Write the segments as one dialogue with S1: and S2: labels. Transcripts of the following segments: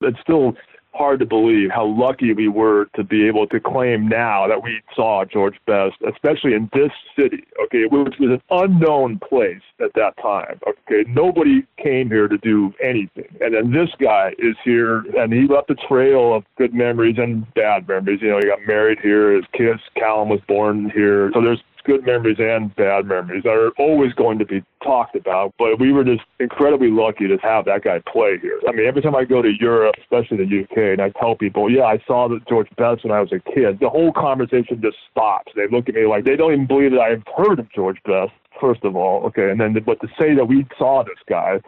S1: It's still hard to believe how lucky we were to be able to claim now that we saw George Best, especially in this city, okay, which was an unknown place at that time, okay? Nobody came here to do anything. And then this guy is here, and he left a trail of good memories and bad memories. You know, he got married here, his kids, Callum was born here. So there's good memories and bad memories that are always going to be talked about, but we were just incredibly lucky to have that guy play here. I mean, every time I go to Europe, especially the UK, and I tell people, yeah, I saw the George Best when I was a kid, the whole conversation just stops. They look at me like they don't even believe that I've heard of George Best, first of all, okay, and then but to say that we saw this guy.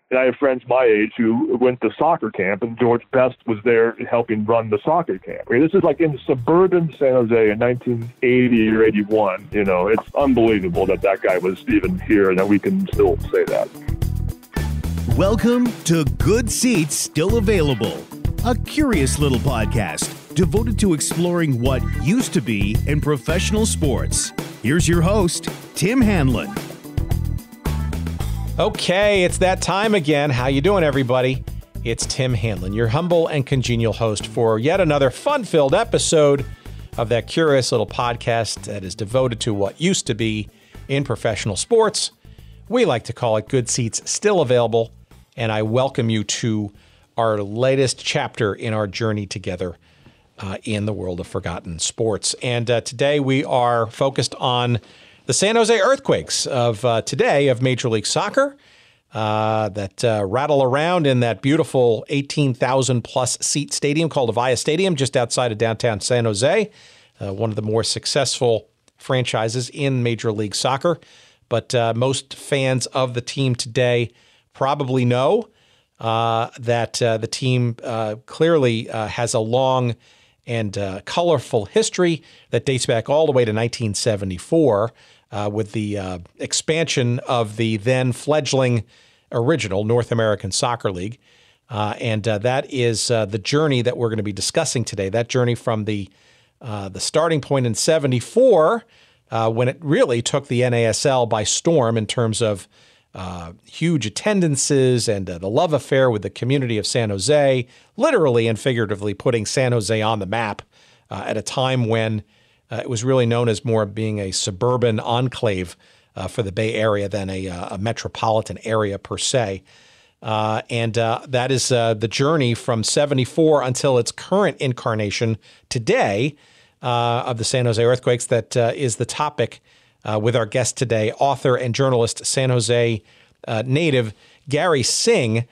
S1: And I have friends my age who went to soccer camp, and George Best was there helping run the soccer camp. I mean, this is like in suburban San Jose in 1980 or 81. You know, it's unbelievable that that guy was even here and that we can still say that.
S2: Welcome to Good Seats Still Available, a curious little podcast devoted to exploring what used to be in professional sports. Here's your host, Tim Hanlon.
S3: Okay, it's that time again. How you doing, everybody? It's Tim Hanlon, your humble and congenial host for yet another fun-filled episode of that curious little podcast that is devoted to what used to be in professional sports. We like to call it Good Seats Still Available, and I welcome you to our latest chapter in our journey together in the world of forgotten sports. And today we are focused on the San Jose Earthquakes of today of Major League Soccer that rattle around in that beautiful 18,000-plus seat stadium called Avaya Stadium just outside of downtown San Jose, one of the more successful franchises in Major League Soccer. But most fans of the team today probably know that the team clearly has a long and colorful history that dates back all the way to 1974 with the expansion of the then fledgling original North American Soccer League. And that is the journey that we're going to be discussing today, that journey from the starting point in 74 when it really took the NASL by storm in terms of huge attendances and the love affair with the community of San Jose, literally and figuratively putting San Jose on the map at a time when it was really known as more being a suburban enclave for the Bay Area than a metropolitan area per se. And that is the journey from 74 until its current incarnation today of the San Jose Earthquakes that is the topic with our guest today, author and journalist, San Jose native Gary Singh,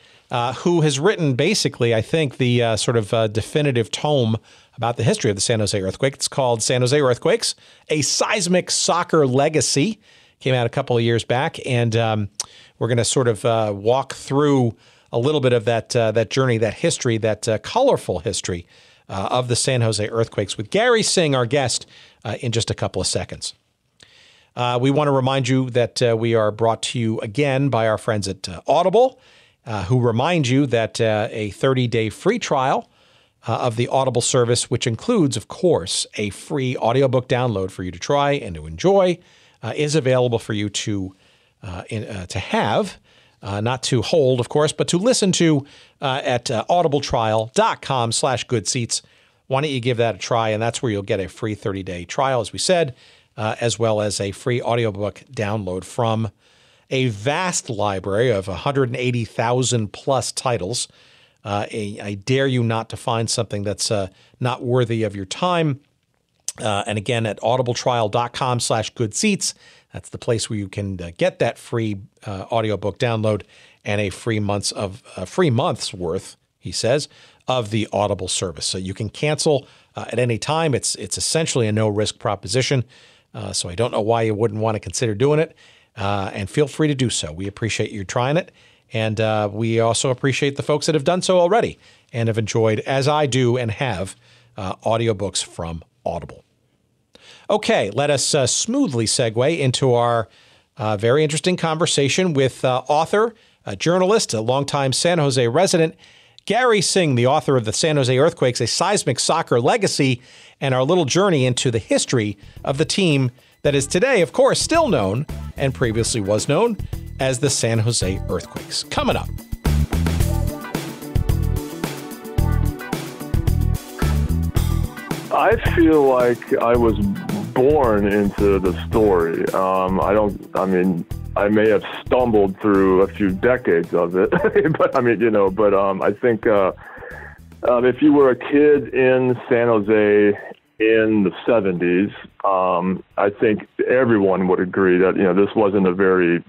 S3: who has written basically, I think, the sort of definitive tome about the history of the San Jose Earthquake. It's called San Jose Earthquakes, a Seismic Soccer Legacy. Came out a couple of years back, and we're going to sort of walk through a little bit of that journey, that history, that colorful history of the San Jose Earthquakes with Gary Singh, our guest, in just a couple of seconds. We want to remind you that we are brought to you again by our friends at Audible, who remind you that a 30-day free trial of the Audible service, which includes, of course, a free audiobook download for you to try and to enjoy, is available for you to have, not to hold, of course, but to listen to at audibletrial.com/goodseats. Why don't you give that a try? And that's where you'll get a free 30-day trial, as we said, as well as a free audiobook download from a vast library of 180,000 plus titles. I dare you not to find something that's not worthy of your time. And again, at audibletrial.com/goodseats, that's the place where you can get that free audiobook download and a free month's worth, he says, of the Audible service. So you can cancel at any time. It's essentially a no-risk proposition. So I don't know why you wouldn't want to consider doing it. And feel free to do so. We appreciate you trying it. And we also appreciate the folks that have done so already and have enjoyed, as I do and have, audiobooks from Audible. Okay, let us smoothly segue into our very interesting conversation with author, a journalist, a longtime San Jose resident, Gary Singh, the author of the San Jose Earthquakes, a Seismic Soccer Legacy, and our little journey into the history of the team that is today, of course, still known and previously was known as the San Jose Earthquakes. Coming up.
S1: I feel like I was born into the story. I may have stumbled through a few decades of it, but I think if you were a kid in San Jose in the 70s, I think everyone would agree that, this wasn't a very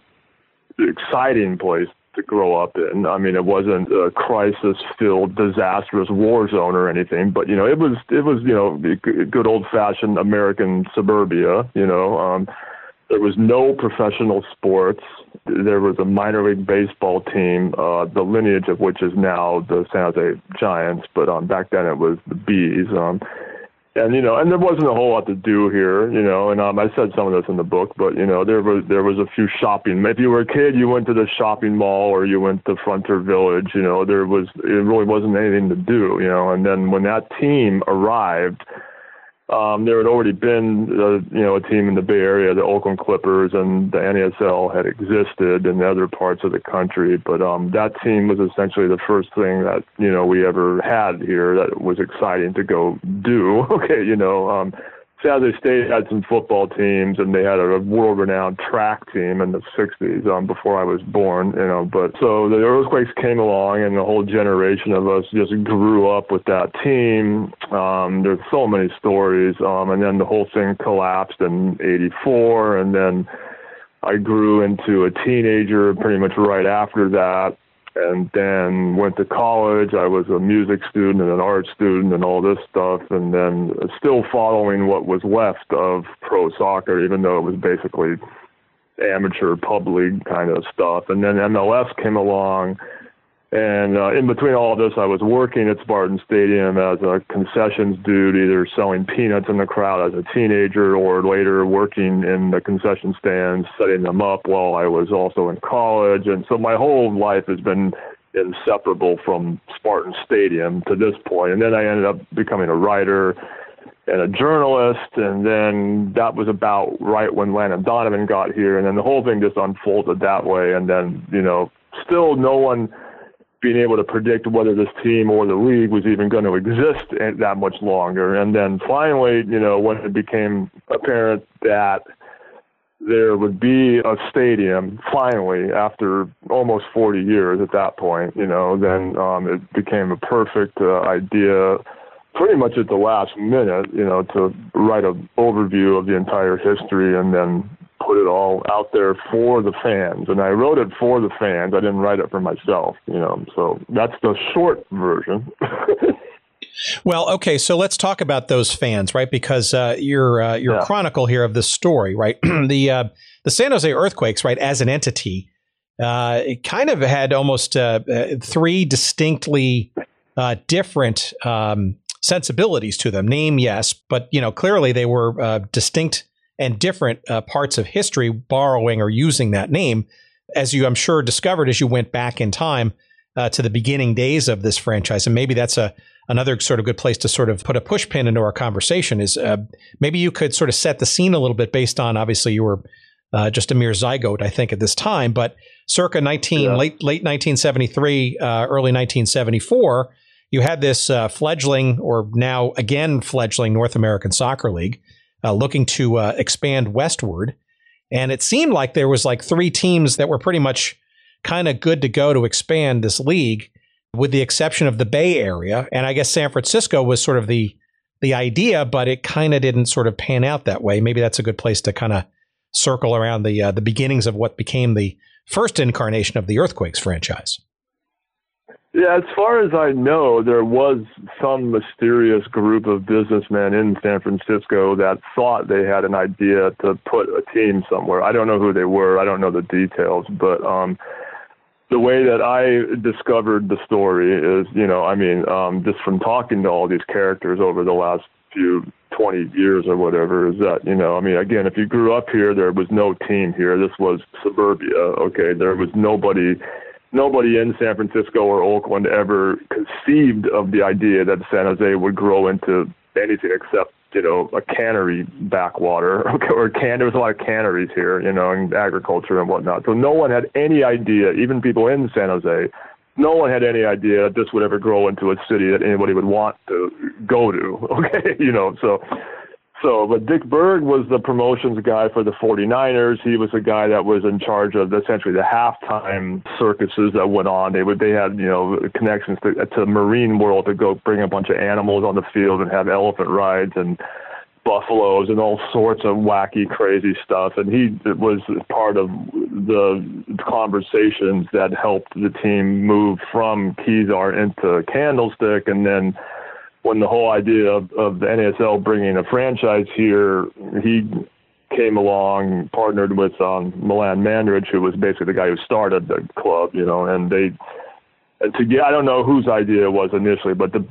S1: exciting place to grow up in. I mean, it wasn't a crisis-filled, disastrous war zone or anything, but, it was good old-fashioned American suburbia, There was no professional sports. There was a minor league baseball team, the lineage of which is now the San Jose Giants, but back then it was the Bees. And there wasn't a whole lot to do here, and I said some of this in the book, but, there was a few shopping. If you were a kid, you went to the shopping mall or you went to Frontier Village, it really wasn't anything to do, and then when that team arrived, there had already been, a team in the Bay Area, the Oakland Clippers, and the NASL had existed in the other parts of the country. But that team was essentially the first thing that, we ever had here that was exciting to go do. Okay, San Jose State had some football teams, and they had a world-renowned track team in the 60s before I was born, But so the Earthquakes came along, and the whole generation of us just grew up with that team. There's so many stories, and then the whole thing collapsed in '84, and then I grew into a teenager pretty much right after that. And then went to college. I was a music student and an art student and all this stuff, and then still following what was left of pro soccer, even though it was basically amateur pub league kind of stuff. And then MLS came along, and in between all of this, I was working at Spartan Stadium as a concessions dude, either selling peanuts in the crowd as a teenager or later working in the concession stands, setting them up while I was also in college. And so my whole life has been inseparable from Spartan Stadium to this point. And then I ended up becoming a writer and a journalist, and then that was about right when Landon Donovan got here, and then the whole thing just unfolded that way. And then, still no one being able to predict whether this team or the league was even going to exist that much longer. And then finally, when it became apparent that there would be a stadium, finally, after almost 40 years at that point, then it became a perfect idea pretty much at the last minute, to write an overview of the entire history and then put it all out there for the fans. And I wrote it for the fans. I didn't write it for myself, so that's the short version.
S3: Well, okay, so let's talk about those fans, right? Because your chronicle here of this story, right? The San Jose Earthquakes, right, as an entity, it kind of had almost three distinctly different sensibilities to them. Name, yes, but clearly they were distinct and different parts of history borrowing or using that name, as you, I'm sure, discovered as you went back in time to the beginning days of this franchise. And maybe that's another sort of good place to sort of put a push pin into our conversation is maybe you could sort of set the scene a little bit based on, obviously you were just a mere zygote, I think, at this time, but circa late 1973, early 1974, you had this fledgling, or now again fledgling, North American Soccer League, looking to expand westward. And it seemed like there was like three teams that were pretty much kind of good to go to expand this league, with the exception of the Bay Area. And I guess San Francisco was sort of the idea, but it kind of didn't sort of pan out that way. Maybe that's a good place to kind of circle around the beginnings of what became the first incarnation of the Earthquakes franchise.
S1: Yeah, as far as I know, there was some mysterious group of businessmen in San Francisco that thought they had an idea to put a team somewhere. I don't know who they were. I don't know the details, but the way that I discovered the story is, just from talking to all these characters over the last few 20 years or whatever, is that, again, if you grew up here, there was no team here. This was suburbia, okay? There was nobody in San Francisco or Oakland ever conceived of the idea that San Jose would grow into anything except, a cannery backwater. There was a lot of canneries here, in agriculture and whatnot. So no one had any idea, even people in San Jose, no one had any idea that this would ever grow into a city that anybody would want to go to. Okay, but Dick Berg was the promotions guy for the 49ers. He was the guy that was in charge of essentially the halftime circuses that went on. They had connections to Marine World to go bring a bunch of animals on the field and have elephant rides and buffaloes and all sorts of wacky, crazy stuff. And he was part of the conversations that helped the team move from Kezar into Candlestick. And then when the whole idea of the NASL bringing a franchise here, he came along, partnered with Milan Mandrich, who was basically the guy who started the club, I don't know whose idea it was initially, but the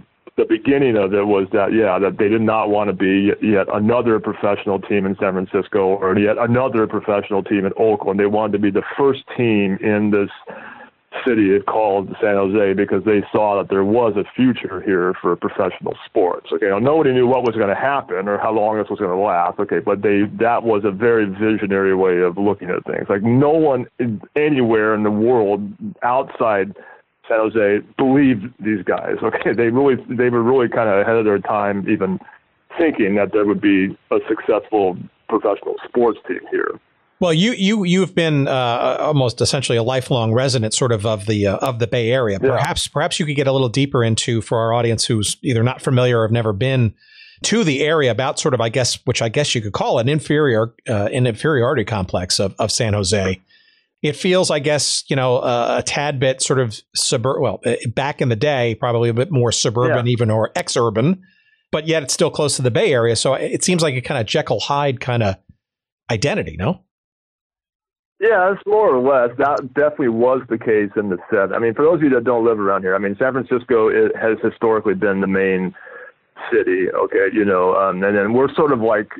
S1: beginning of it was that they did not want to be yet another professional team in San Francisco or yet another professional team in Oakland. They wanted to be the first team in this city called San Jose because they saw that there was a future here for professional sports. Okay, now nobody knew what was going to happen or how long this was going to last. Okay, but that was a very visionary way of looking at things. Like no one anywhere in the world outside San Jose believed these guys. Okay, they were really kind of ahead of their time, even thinking that there would be a successful professional sports team here.
S3: Well, you've been almost essentially a lifelong resident, sort of the Bay Area. Perhaps you could get a little deeper into, for our audience who's either not familiar or have never been to the area, about sort of which I guess you could call an inferiority complex of San Jose. It feels, I guess, a tad bit sort of back in the day, probably a bit more suburban, even, or ex-urban, but yet it's still close to the Bay Area. So it seems like a kind of Jekyll Hyde kind of identity, no?
S1: Yeah, it's more or less. That definitely was the case in the set. I mean, for those of you that don't live around here, I mean, San Francisco has historically been the main city, okay, and then we're sort of like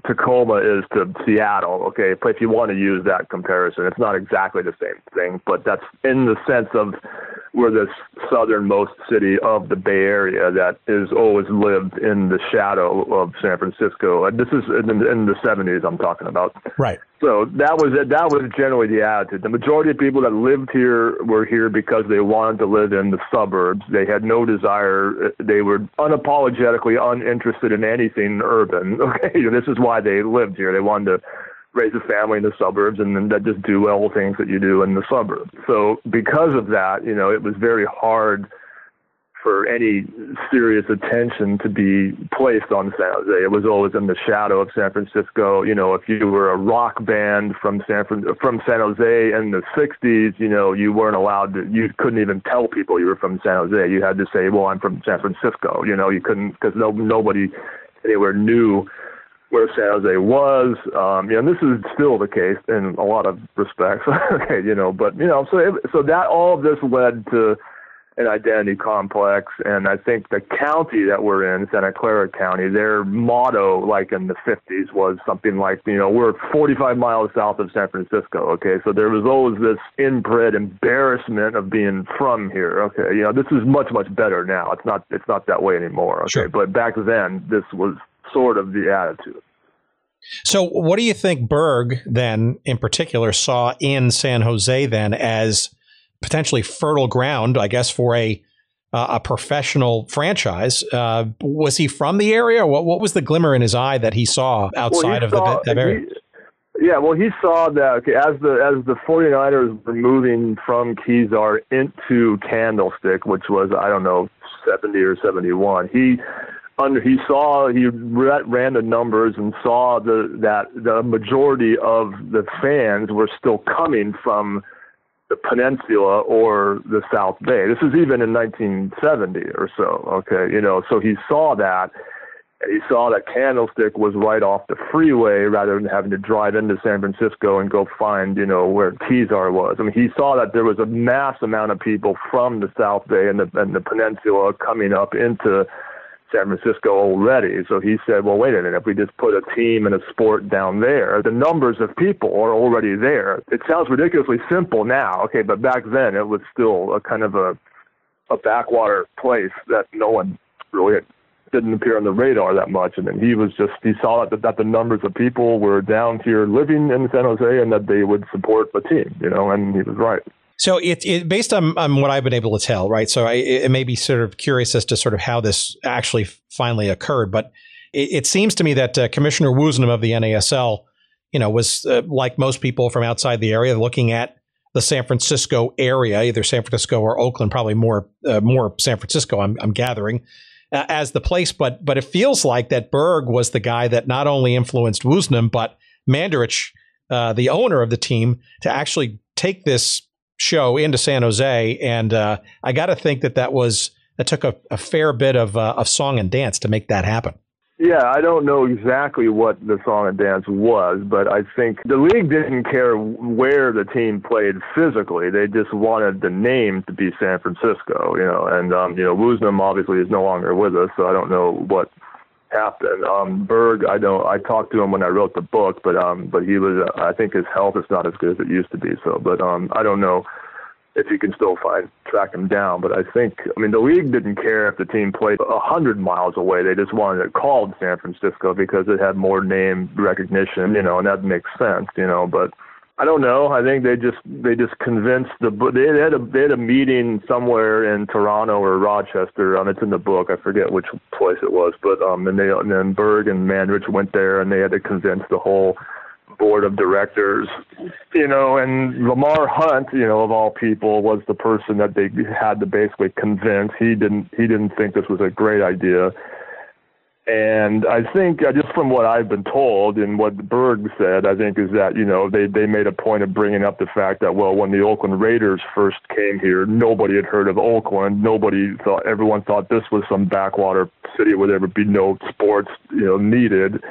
S1: Tacoma is to Seattle, okay, if you want to use that comparison. It's not exactly the same thing, but that's in the sense of we're the southernmost city of the Bay Area that has always lived in the shadow of San Francisco. And this is in the 70s I'm talking about. Right. So that was generally the attitude. The majority of people that lived here were here because they wanted to live in the suburbs. They had no desire. They were unapologetically uninterested in anything urban. Okay, this is why they lived here. They wanted to raise a family in the suburbs and then just do all the things that you do in the suburbs. So because of that, it was very hard for any serious attention to be placed on San Jose. It was always in the shadow of San Francisco. If you were a rock band from San Jose in the 60s, you weren't allowed to, you couldn't even tell people you were from San Jose. You had to say, well, I'm from San Francisco. You couldn't, because nobody anywhere knew where San Jose was. This is still the case in a lot of respects. Okay, so that all of this led to an identity complex. And I think the county that we're in, Santa Clara County, their motto, like in the 50s, was something like, we're 45 miles south of San Francisco. Okay, so there was always this inbred embarrassment of being from here. Okay, this is much, much better now. It's not that way anymore. Okay, sure. But back then, this was sort of the attitude.
S3: So what do you think Berg then in particular saw in San Jose then as potentially fertile ground, I guess, for a professional franchise? Was he from the area? What was the glimmer in his eye that he saw outside of that area?
S1: He saw that as the 49ers were moving from Kezar into Candlestick, which was, I don't know, 70 or 71, he ran the numbers and saw that the majority of the fans were still coming from the peninsula or the South Bay. This is even in 1970 or so. Okay, so he saw that, and he saw that Candlestick was right off the freeway rather than having to drive into San Francisco and go find, where Kezar was. I mean, he saw that there was a mass amount of people from the South Bay and the peninsula coming up into San Francisco already. So he said, well, wait a minute, if we just put a team and a sport down there, the numbers of people are already there. It sounds ridiculously simple now, okay, but back then it was still a kind of a backwater place that no one really didn't appear on the radar that much. And then he saw that the numbers of people were down here living in San Jose and that they would support the team, and he was right.
S3: So it based on what I've been able to tell, right? So it may be sort of curious as to sort of how this actually finally occurred, but it seems to me that Commissioner Woosnam of the NASL, was like most people from outside the area, looking at the San Francisco area, either San Francisco or Oakland, probably more San Francisco, I'm gathering, as the place. But it feels like that Berg was the guy that not only influenced Woosnam, but Mandarich, the owner of the team, to actually take this show into San Jose. And I got to think that took a fair bit of song and dance to make that happen.
S1: Yeah, I don't know exactly what the song and dance was, but I think the league didn't care where the team played physically. They just wanted the name to be San Francisco, and Woosnam obviously is no longer with us, so I don't know what happened. Berg, I talked to him when I wrote the book, but he was, I think his health is not as good as it used to be. So, but I don't know if you can still track him down. But I think, the league didn't care if the team played 100 miles away. They just wanted it called San Francisco because it had more name recognition, and that makes sense, but I don't know. I think they just convinced they had a meeting somewhere in Toronto or Rochester. It's in the book. I forget which place it was, but and then Berg and Mandarich went there, and they had to convince the whole board of directors, and Lamar Hunt, of all people, was the person that they had to basically convince. He didn't think this was a great idea. And I think just from what I've been told and what Berg said, I think is that, they made a point of bringing up the fact that, well, when the Oakland Raiders first came here, nobody had heard of Oakland. Everyone thought this was some backwater city where there would be no sports, needed.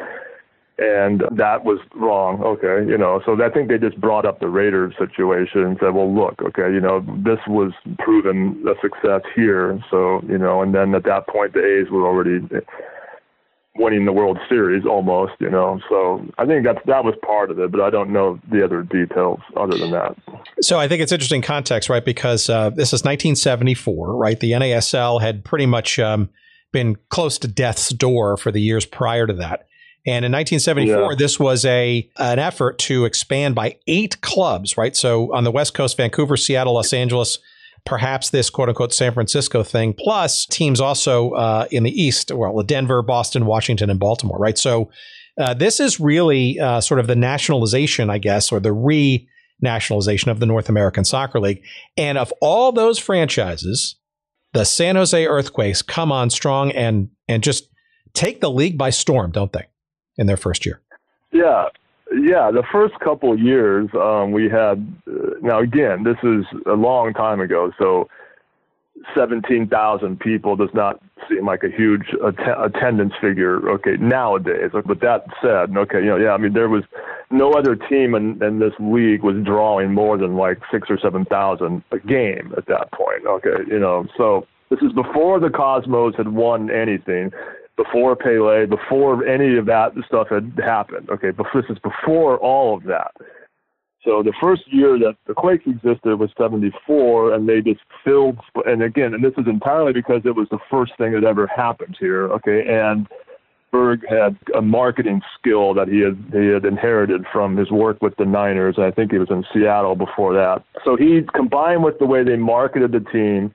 S1: And that was wrong. Okay. So I think they just brought up the Raiders situation and said, well, look, okay, this was proven a success here. So, and then at that point, the A's were already winning the World Series almost, so I think that was part of it, but I don't know the other details other than that.
S3: So I think it's interesting context, right? Because this is 1974, right? The NASL had pretty much been close to death's door for the years prior to that. And in 1974, This was an effort to expand by 8 clubs, right? So on the West Coast, Vancouver, Seattle, Los Angeles, perhaps this quote unquote San Francisco thing, plus teams also in the East, well, Denver, Boston, Washington, and Baltimore, right? So this is really sort of the nationalization, I guess, or the re-nationalization of the North American Soccer League. And of all those franchises, the San Jose Earthquakes come on strong and just take the league by storm, don't they, in their first year?
S1: Yeah, the first couple of years we had, now again, this is a long time ago, so 17,000 people does not seem like a huge attendance figure, okay, nowadays. But that said, okay, there was no other team in this league was drawing more than like 6,000 or 7,000 a game at that point, okay, so this is before the Cosmos had won anything. Before Pele, before any of that stuff had happened. Okay, but this is before all of that. So the first year that the Quakes existed was 74, and they just filled. And again, this is entirely because it was the first thing that ever happened here. Okay, and Berg had a marketing skill that he had inherited from his work with the Niners. I think he was in Seattle before that. So he combined with the way they marketed the team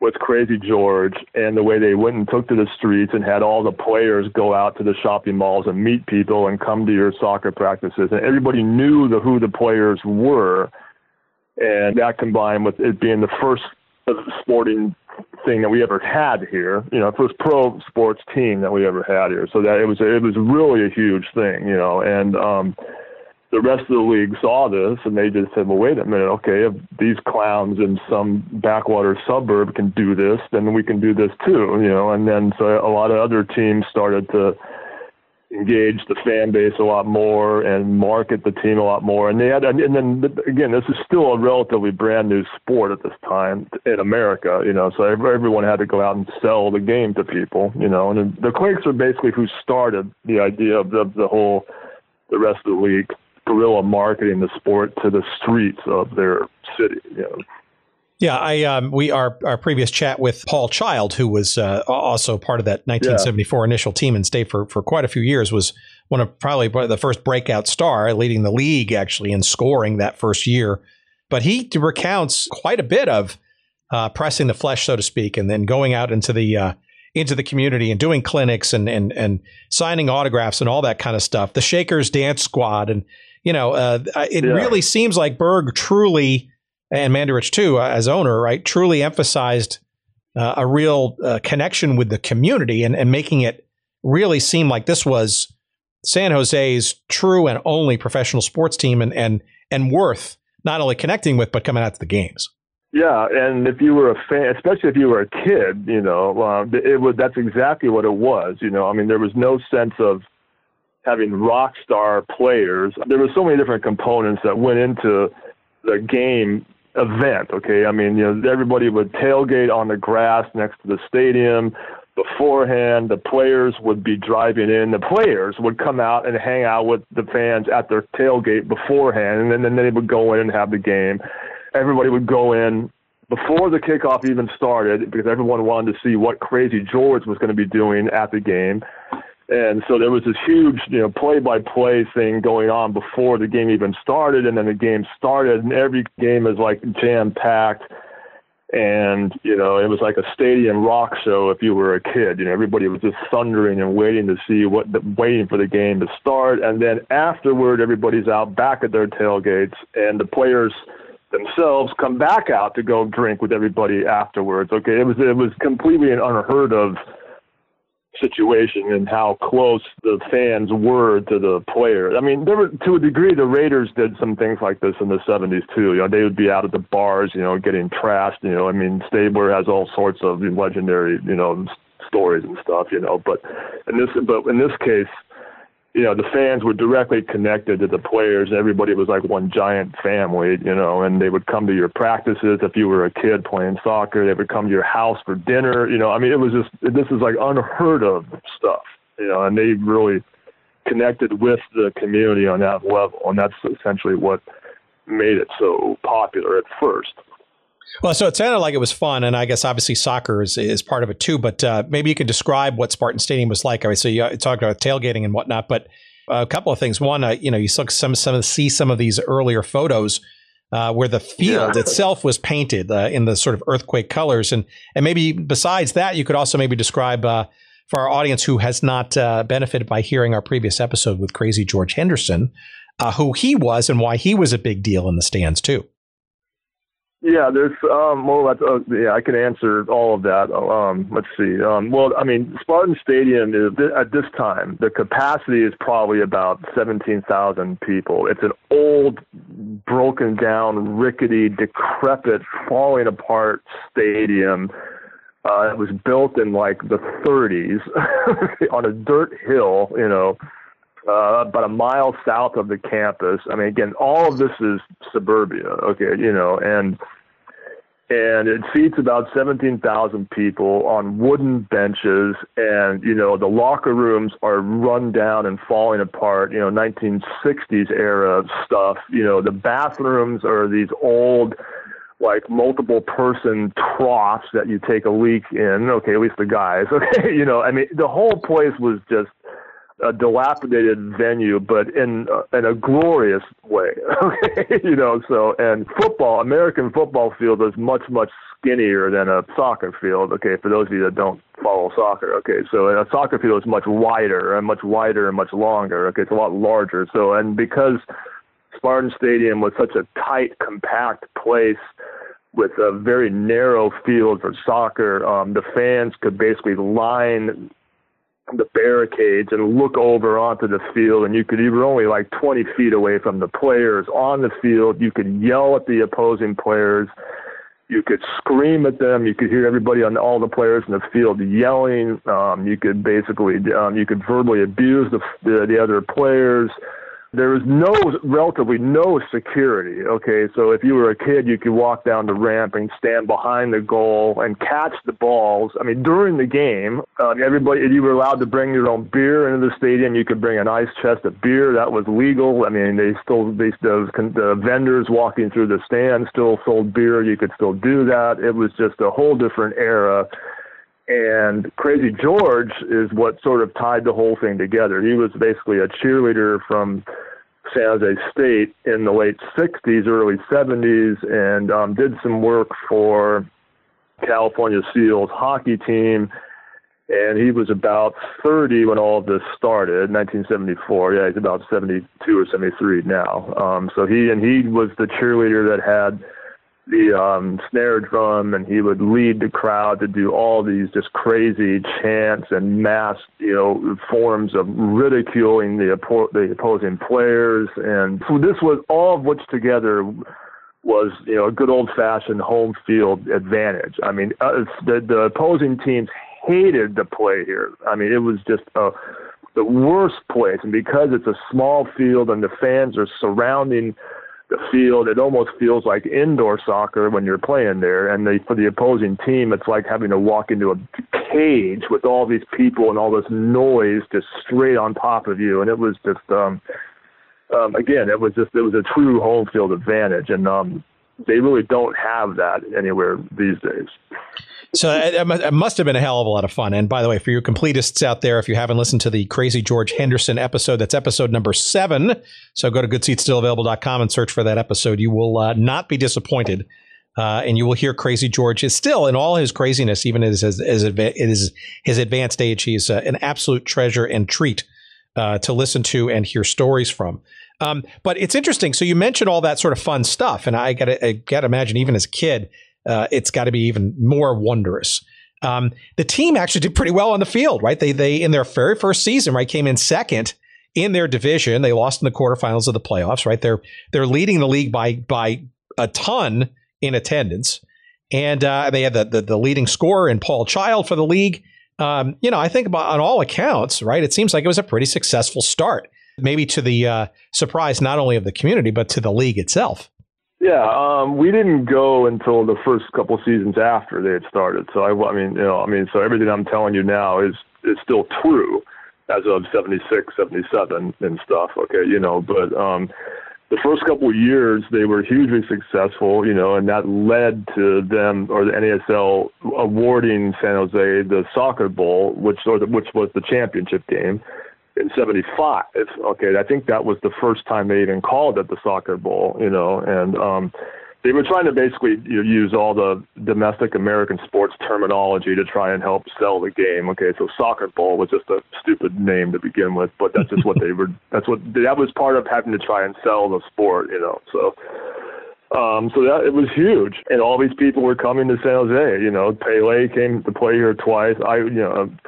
S1: with Crazy George and the way they went and took to the streets and had all the players go out to the shopping malls and meet people and come to your soccer practices. And everybody knew who the players were. And that combined with it being the first sporting thing that we ever had here, first pro sports team that we ever had here. So that it was really a huge thing, and the rest of the league saw this and they just said, well, wait a minute, okay, if these clowns in some backwater suburb can do this, then we can do this too, and then so a lot of other teams started to engage the fan base a lot more and market the team a lot more. And then again, this is still a relatively brand new sport at this time in America, so everyone had to go out and sell the game to people, and the Quakes are basically who started the idea of the rest of the league guerrilla marketing the sport to the streets of their city.
S3: Yeah, our previous chat with Paul Child, who was also part of that 1974 initial team and stayed for quite a few years, was probably the first breakout star, leading the league actually in scoring that first year. But he recounts quite a bit of pressing the flesh, so to speak, and then going out into the community and doing clinics and signing autographs and all that kind of stuff. The Shakers Dance Squad. And, it really seems like Berg truly, and Mandarich too, as owner, right, truly emphasized a real connection with the community and making it really seem like this was San Jose's true and only professional sports team and worth not only connecting with, but coming out to the games.
S1: Yeah, and if you were a fan, especially if you were a kid, that's exactly what it was. There was no sense of having rock star players. There were so many different components that went into the game event. Okay, everybody would tailgate on the grass next to the stadium. Beforehand, the players would be driving in. The players would come out and hang out with the fans at their tailgate beforehand, and then they would go in and have the game. Everybody would go in before the kickoff even started because everyone wanted to see what Crazy George was going to be doing at the game. And so there was this huge, play-by-play thing going on before the game even started, and then the game started, and every game is like jam-packed. And, it was like a stadium rock show if you were a kid. Everybody was just thundering and waiting to see waiting for the game to start. And then afterward, everybody's out back at their tailgates, and the players themselves come back out to go drink with everybody afterwards. Okay, it was completely an unheard of situation and how close the fans were to the players. There were, to a degree, the Raiders did some things like this in the 70s too. They would be out at the bars, getting trashed. Stabler has all sorts of legendary, stories and stuff. But in this case, the fans were directly connected to the players. Everybody was like one giant family, and they would come to your practices. If you were a kid playing soccer, they would come to your house for dinner. It was this is like unheard of stuff, and they really connected with the community on that level. And that's essentially what made it so popular at first.
S3: Well, so it sounded like it was fun, and I guess obviously soccer is part of it too, but maybe you could describe what Spartan Stadium was like. So you talked about tailgating and whatnot, but a couple of things. One, you saw see some of these earlier photos where the field itself was painted in the sort of earthquake colors. And maybe besides that, you could also maybe describe for our audience who has not benefited by hearing our previous episode with Crazy George Henderson, who he was and why he was a big deal in the stands too.
S1: Yeah, there's I can answer all of that. Let's see. Spartan Stadium is at this time the capacity is probably about 17,000 people. It's an old, broken down, rickety, decrepit, falling apart stadium. It was built in like the 30s on a dirt hill, about a mile south of the campus. Again, all of this is suburbia, okay, and it seats about 17,000 people on wooden benches, and, the locker rooms are run down and falling apart, 1960s era stuff. The bathrooms are these old, like multiple person troughs that you take a leak in, okay, at least the guys, okay, the whole place was just a dilapidated venue, but in a glorious way. Okay, and American football field is much, much skinnier than a soccer field. Okay, for those of you that don't follow soccer. Okay, so a soccer field is much wider and much longer. Okay, it's a lot larger. So, and because Spartan Stadium was such a tight, compact place with a very narrow field for soccer, the fans could basically line the barricades and look over onto the field, and you were only like 20 feet away from the players on the field. You could yell at the opposing players. You could scream at them. You could hear everybody on all the players in the field yelling. You could basically, you could verbally abuse the other players. There was relatively no security, okay? So if you were a kid, you could walk down the ramp and stand behind the goal and catch the balls. During the game, you were allowed to bring your own beer into the stadium. You could bring a nice chest of beer. That was legal. The vendors walking through the stand still sold beer. You could still do that. It was just a whole different era. And Crazy George is what sort of tied the whole thing together. He was basically a cheerleader from San Jose State in the late 60s, early 70s, and did some work for California Seals hockey team. And he was about 30 when all of this started, 1974. Yeah, he's about 72 or 73 now. So he was the cheerleader that had the snare drum, and he would lead the crowd to do all these just crazy chants and mass, forms of ridiculing the opposing players. And so this was all of which together was, a good old-fashioned home field advantage. I mean, the opposing teams hated to play here. I mean, it was just the worst place. And because it's a small field and the fans are surrounding the field, it almost feels like indoor soccer when you're playing there. And for the opposing team, it's like having to walk into a cage with all these people and all this noise just straight on top of you. And it was just, again, it was a true home field advantage. And they really don't have that anywhere these days.
S3: So it must have been a hell of a lot of fun. And by the way, for your completists out there, if you haven't listened to the Crazy George Henderson episode, that's episode number 7. So go to goodseatsstillavailable.com and search for that episode. You will not be disappointed. And you will hear Crazy George is still, in all his craziness, even as his advanced age, he's an absolute treasure and treat to listen to and hear stories from. But it's interesting. So you mentioned all that sort of fun stuff. And I got to imagine, even as a kid, it's got to be even more wondrous. The team actually did pretty well on the field, right? They in their very first season, right, came in second in their division. They lost in the quarterfinals of the playoffs, right? They're leading the league by a ton in attendance, and they had the leading scorer in Paul Child for the league. I think about, on all accounts, right, it seems like it was a pretty successful start, maybe to the surprise not only of the community but to the league itself.
S1: Yeah, we didn't go until the first couple seasons after they had started. So so everything I'm telling you now is still true as of 76, 77 and stuff. Okay, but the first couple of years they were hugely successful, and that led to them, or the NASL, awarding San Jose the Soccer Bowl, which was the championship game. In 75, okay, I think that was the first time they even called it the Soccer Bowl, and they were trying to basically use all the domestic American sports terminology to try and help sell the game. Okay, so Soccer Bowl was just a stupid name to begin with, but that's just what that was part of having to try and sell the sport, so. So that it was huge, and all these people were coming to San Jose. Pele came to play here twice. I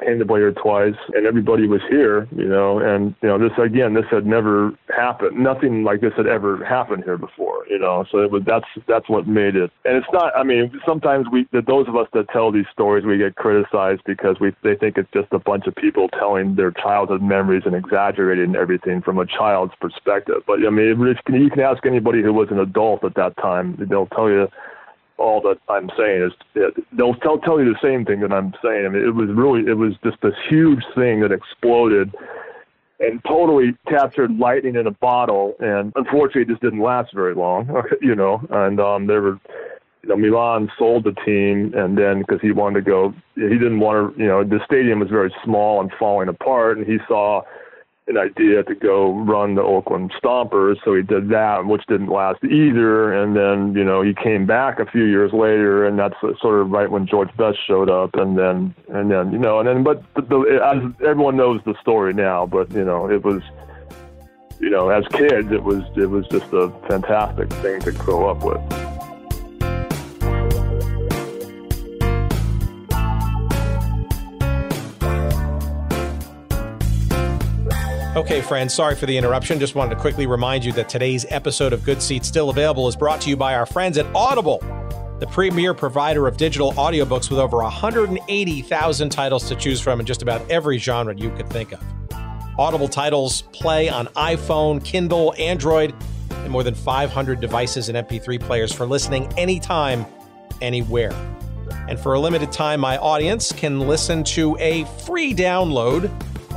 S1: came to play here twice, and everybody was here. And this had never happened. Nothing like this had ever happened here before. So that's what made it. And it's not. I mean, sometimes those of us that tell these stories, we get criticized because they think it's just a bunch of people telling their childhood memories and exaggerating everything from a child's perspective. But I mean, you can ask anybody who was an adult at that time, they'll tell you all that I'm saying is they'll tell you the same thing that I'm saying. I mean, it was just this huge thing that exploded and totally captured lightning in a bottle, and unfortunately it just didn't last very long. And there were Milan sold the team, and then because he wanted to go, he didn't want to, the stadium was very small and falling apart, and he saw an idea to go run the Oakland Stompers, so he did that, which didn't last either. And then, he came back a few years later, and that's sort of right when George Best showed up. But as everyone knows the story now, but it was, as kids, it was just a fantastic thing to grow up with.
S3: Okay, friends, sorry for the interruption. Just wanted to quickly remind you that today's episode of Good Seats Still Available is brought to you by our friends at Audible, the premier provider of digital audiobooks with over 180,000 titles to choose from in just about every genre you could think of. Audible titles play on iPhone, Kindle, Android, and more than 500 devices and MP3 players for listening anytime, anywhere. And for a limited time, my audience can listen to a free download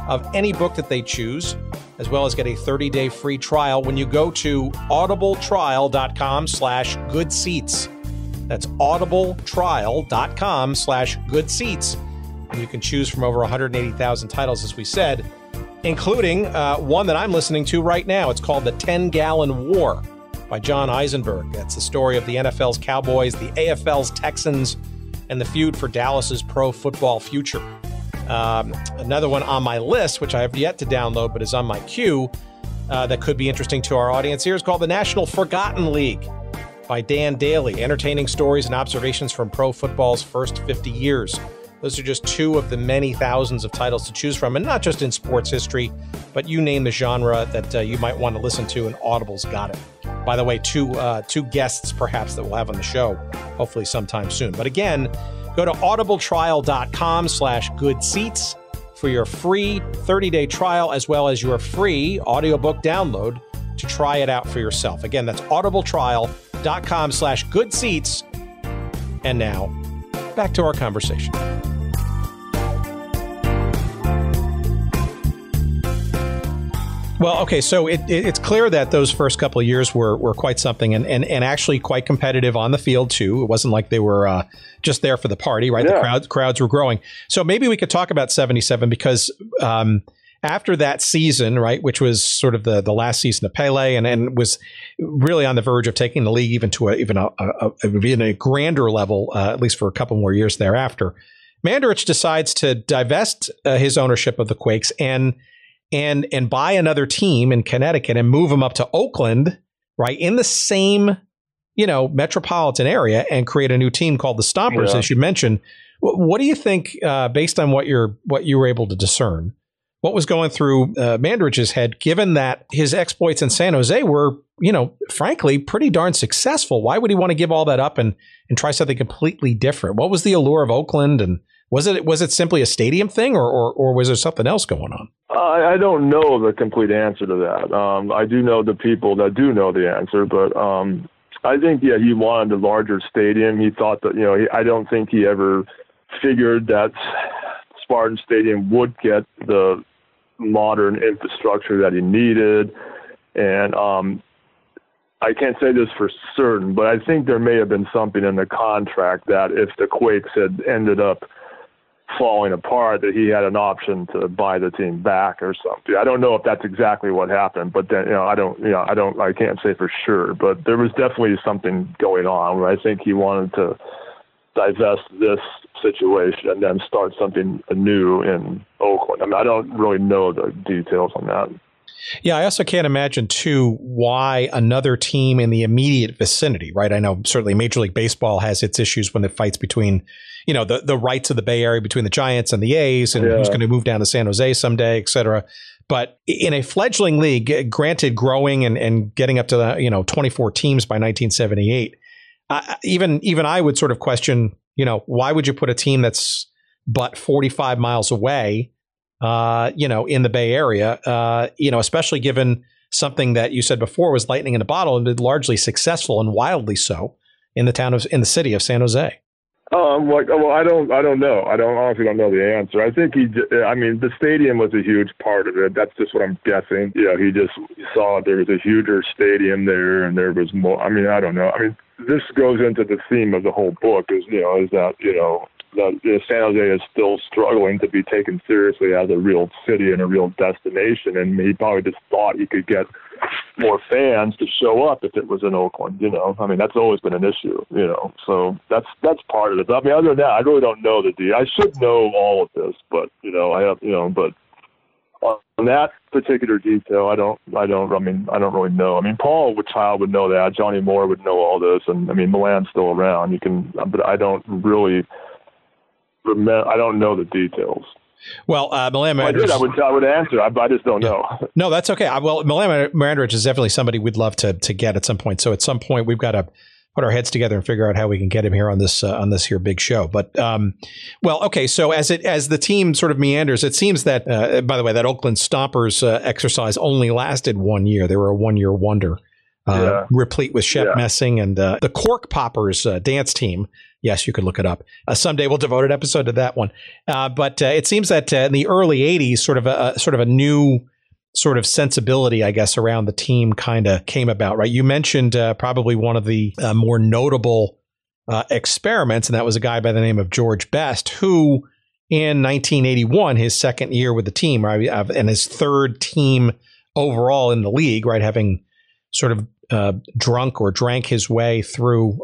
S3: of any book that they choose, as well as get a 30-day free trial when you go to audibletrial.com/goodseats. That's audibletrial.com/goodseats. And you can choose from over 180,000 titles, as we said, including one that I'm listening to right now. It's called The 10-Gallon War by John Eisenberg. That's the story of the NFL's Cowboys, the AFL's Texans, and the feud for Dallas's pro football future. Another one on my list, which I have yet to download but is on my queue, that could be interesting to our audience here, is called The National Forgotten League by Dan Daly, entertaining stories and observations from pro football's first 50 years. Those are just two of the many thousands of titles to choose from, and not just in sports history, but you name the genre that you might want to listen to, and Audible's got it. By the way, two guests perhaps that we'll have on the show, hopefully sometime soon. But again, go to audibletrial.com/goodseats for your free 30-day trial, as well as your free audiobook download to try it out for yourself. Again, that's audibletrial.com/goodseats. And now, back to our conversation. Well, okay, so it's clear that those first couple of years were quite something, and actually quite competitive on the field, too. It wasn't like they were just there for the party, right? Yeah. The crowds were growing. So maybe we could talk about 77, because after that season, right, which was sort of the last season of Pele, and was really on the verge of taking the league even to a grander level, at least for a couple more years thereafter, Mandarich decides to divest his ownership of the Quakes and buy another team in Connecticut and move them up to Oakland, right, in the same, metropolitan area, and create a new team called the Stompers, as you mentioned. What do you think, based on what you were able to discern, what was going through Mandarich's head, given that his exploits in San Jose were, frankly, pretty darn successful? Why would he want to give all that up and try something completely different? What was the allure of Oakland, and was it simply a stadium thing, or was there something else going on?
S1: I don't know the complete answer to that. I do know the people that do know the answer, but I think, he wanted a larger stadium. He thought that, I don't think he ever figured that Spartan Stadium would get the modern infrastructure that he needed. And I can't say this for certain, but I think there may have been something in the contract that if the Quakes had ended up falling apart, that he had an option to buy the team back or something. I don't know if that's exactly what happened, but then, I can't say for sure, but there was definitely something going on where I think he wanted to divest this situation and then start something new in Oakland. I mean, I don't really know the details on that.
S3: Yeah, I also can't imagine, too, why another team in the immediate vicinity, right? I know certainly Major League Baseball has its issues when it fights between, the rights of the Bay Area between the Giants and the A's, and who's going to move down to San Jose someday, et cetera. But in a fledgling league, granted growing and getting up to 24 teams by 1978, even I would sort of question, why would you put a team that's but 45 miles away, in the Bay Area, especially given something that you said before was lightning in a bottle and been largely successful and wildly so in the city of San Jose.
S1: I don't know. I honestly don't know the answer. I think the stadium was a huge part of it. That's just what I'm guessing. He just saw there was a huger stadium there, and there was more. I don't know. This goes into the theme of the whole book is that San Jose is still struggling to be taken seriously as a real city and a real destination, and he probably just thought he could get more fans to show up if it was in Oakland. That's always been an issue. So that's part of it. Other than that, I really don't know the deal. I should know all of this, but but on that particular detail, I don't really know. Paul Child would know that. Johnny Moore would know all this, and Milan's still around. But I don't really. I don't know the details.
S3: Well, Milan
S1: Mandarich, I would answer. I just don't know.
S3: No, that's okay. Well, Milan Mandarich is definitely somebody we'd love to get at some point. So at some point, we've got to put our heads together and figure out how we can get him here on this here big show. But okay. So as the team sort of meanders, it seems that by the way, that Oakland Stompers exercise only lasted 1 year. They were a 1-year wonder. Replete with Shep Messing and the Cork Poppers dance team. Yes, you could look it up. Someday we'll devote an episode to that one. But it seems that in the early 80s, sort of a new sort of sensibility, I guess, around the team kind of came about, right? You mentioned probably one of the more notable experiments, and that was a guy by the name of George Best, who in 1981, his second year with the team, right, and his third team overall in the league, right, having sort of drank his way through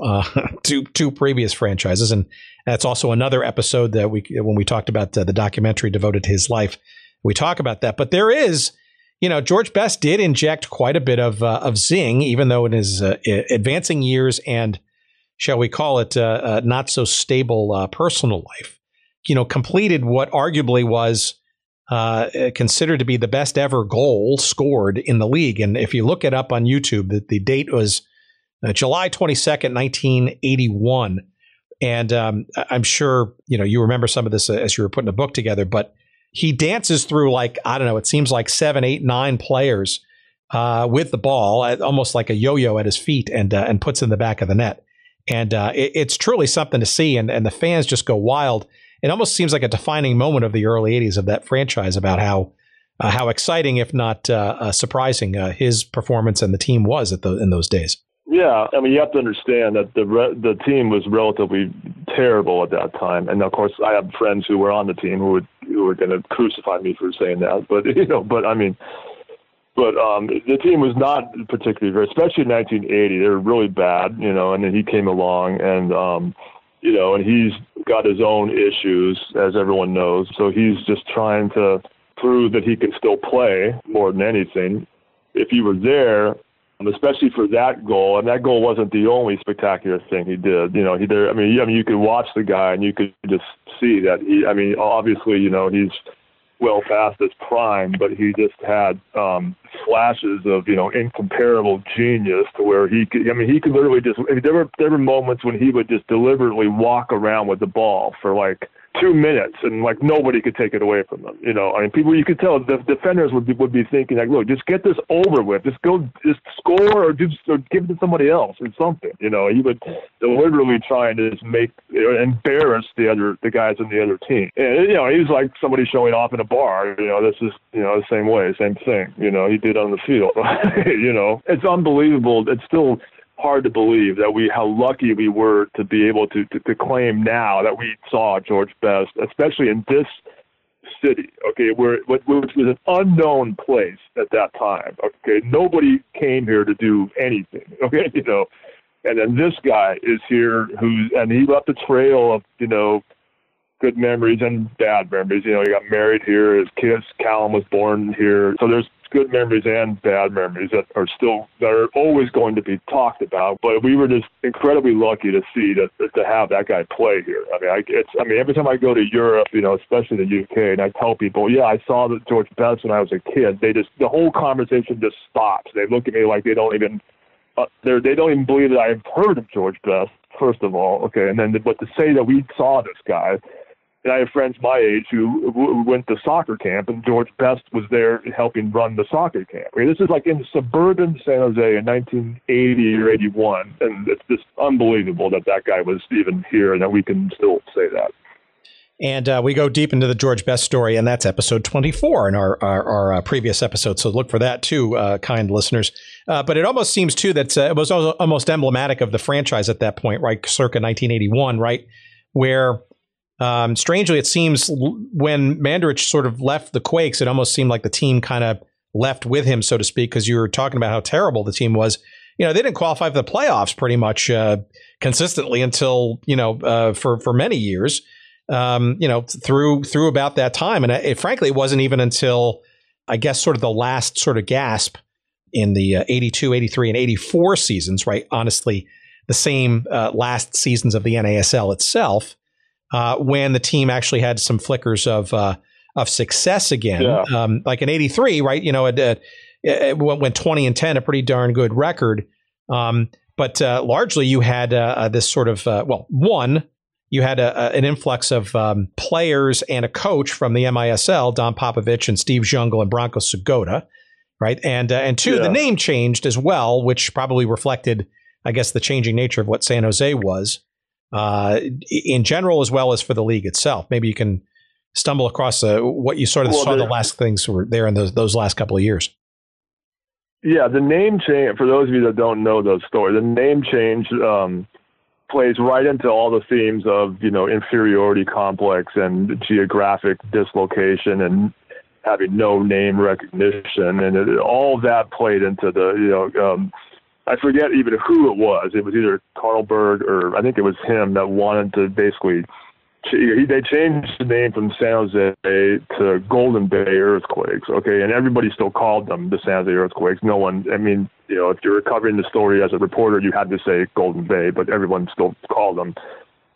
S3: two previous franchises. And that's also another episode that when we talked about the documentary devoted to his life, we talk about that. But there is, George Best did inject quite a bit of zing, even though in his advancing years and, shall we call it, not so stable personal life, completed what arguably was considered to be the best ever goal scored in the league. And if you look it up on YouTube, the date was July 22nd, 1981. And I'm sure, you remember some of this as you were putting the book together, but he dances through it seems like 7, 8, 9 players with the ball, almost like a yo-yo at his feet, and puts in the back of the net. And it's truly something to see. And the fans just go wild. It almost seems like a defining moment of the early 80s of that franchise about how exciting, if not surprising, his performance and the team was in those days.
S1: Yeah, I mean, you have to understand that the team was relatively terrible at that time, and of course, I have friends who were on the team who were going to crucify me for saying that. But the team was not particularly very, especially in 1980. They were really bad, and then he came along and and he's got his own issues, as everyone knows. So he's just trying to prove that he can still play more than anything. If he was there, especially for that goal, and that goal wasn't the only spectacular thing he did. You could watch the guy and you could just see that obviously, he's well past his prime, but he just had flashes of, incomparable genius to where he could literally just, there were moments when he would just deliberately walk around with the ball for 2 minutes and nobody could take it away from them. People, you could tell the defenders would be thinking look, just get this over with, just score or give it to somebody else or something. He would deliberately try and just embarrass the guys on the other team. And he was like somebody showing off in a bar. This is the same way, same thing. He did on the field. It's unbelievable. It's still hard to believe how lucky we were to be able to claim now that we saw George Best, especially in this city, okay, which was an unknown place at that time. Okay, nobody came here to do anything. Okay, and then this guy is here and he left a trail of good memories and bad memories. He got married here. His kids, Callum, was born here. So there's good memories and bad memories that are always going to be talked about. But we were just incredibly lucky to have that guy play here. Every time I go to Europe, especially the UK, and I tell people, yeah, I saw George Best when I was a kid. The whole conversation just stops. They look at me like they don't even believe that I've heard of George Best. First of all, okay, and then but to say that we saw this guy. And I have friends my age who went to soccer camp, and George Best was there helping run the soccer camp. This is in suburban San Jose in 1980 or 81, and it's just unbelievable that guy was even here and that we can still say that.
S3: And we go deep into the George Best story, and that's episode 24 in our previous episode. So look for that too, kind listeners. But it almost seems too that it was almost emblematic of the franchise at that point, right? Circa 1981, right? Where strangely, it seems when Mandarich sort of left the Quakes, it almost seemed like the team kind of left with him, so to speak, because you were talking about how terrible the team was. They didn't qualify for the playoffs pretty much consistently until, for many years, through about that time. And frankly, it wasn't even until, I guess, sort of the last sort of gasp in the 82, 83, and 84 seasons, right? Honestly, the same last seasons of the NASL itself, when the team actually had some flickers of success again. Yeah. Like in 83, right? It went 20-10, a pretty darn good record. But largely you had this sort of, you had an influx of players and a coach from the MISL, Don Popovich and Steve Jungle and Branko Sugoda, right? And two, the name changed as well, which probably reflected, I guess, the changing nature of what San Jose was. In general, as well as for the league itself. Maybe you can stumble across what you sort of saw the last things were there in those last couple of years. Yeah, the name change, for those of you that don't know those stories, the name change
S1: plays right into all the themes of, inferiority complex and geographic dislocation and having no name recognition. And all of that played into the, I forget even who it was. It was either Carlberg or I think it was him that wanted to basically, they changed the name from San Jose to Golden Bay Earthquakes, okay? And everybody still called them the San Jose Earthquakes. No one, if you're covering the story as a reporter, you had to say Golden Bay, but everyone still called them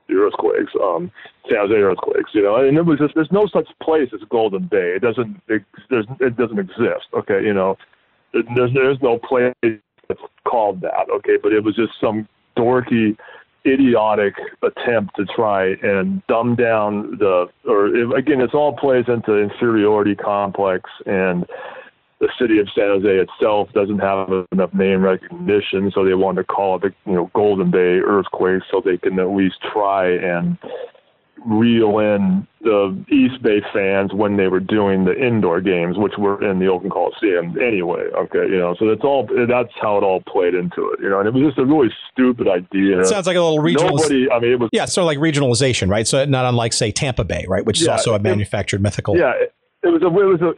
S1: the Earthquakes, San Jose Earthquakes, and it was just, there's no such place as Golden Bay. It doesn't exist, okay? There's no place that's called that, okay? But it was just some dorky, idiotic attempt to try and dumb down it all plays into inferiority complex, and the city of San Jose itself doesn't have enough name recognition, so they want to call it the Golden Bay Earthquakes so they can at least try and reel in the East Bay fans when they were doing the indoor games, which were in the Oakland Coliseum anyway. Okay, so that's how it all played into it. And it was just a really stupid idea.
S3: It sounds like a little regional. It was sort of like regionalization, right? So not unlike, say, Tampa Bay, right, which is also a manufactured mythical.
S1: Yeah, the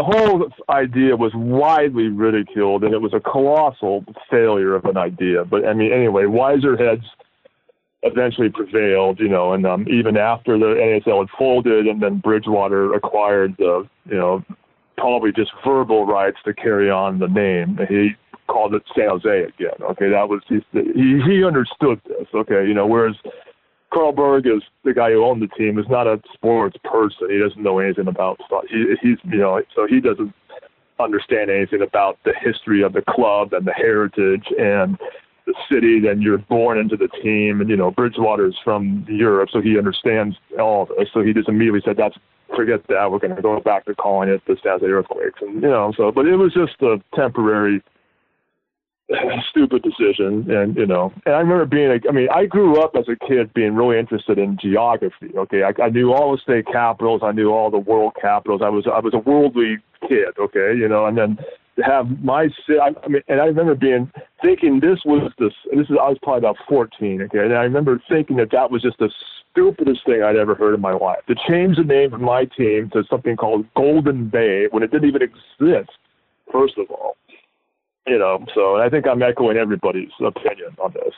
S1: whole idea was widely ridiculed, and it was a colossal failure of an idea. But anyway, wiser heads eventually prevailed, and even after the NASL had folded and then Bridgewater acquired the, probably just verbal rights to carry on the name, he called it San Jose again. Okay, that was, he understood this, okay, whereas Carlberg is the guy who owned the team, is not a sports person. He doesn't know anything about stuff. He's so he doesn't understand anything about the history of the club and the heritage and the city. Then you're born into the team, and Bridgewater's from Europe, so he understands all of this. So he just immediately said, forget that. We're going to go back to calling it the San Jose Earthquakes, and but it was just a temporary stupid decision. And I remember I grew up as a kid being really interested in geography. Okay, I knew all the state capitals, I knew all the world capitals. I was a worldly kid. Okay, and then to have and I remember thinking I was probably about 14. Okay, and I remember thinking that was just the stupidest thing I'd ever heard in my life, to change the name of my team to something called Golden Bay when it didn't even exist, first of all. So I think I'm echoing everybody's opinion on this,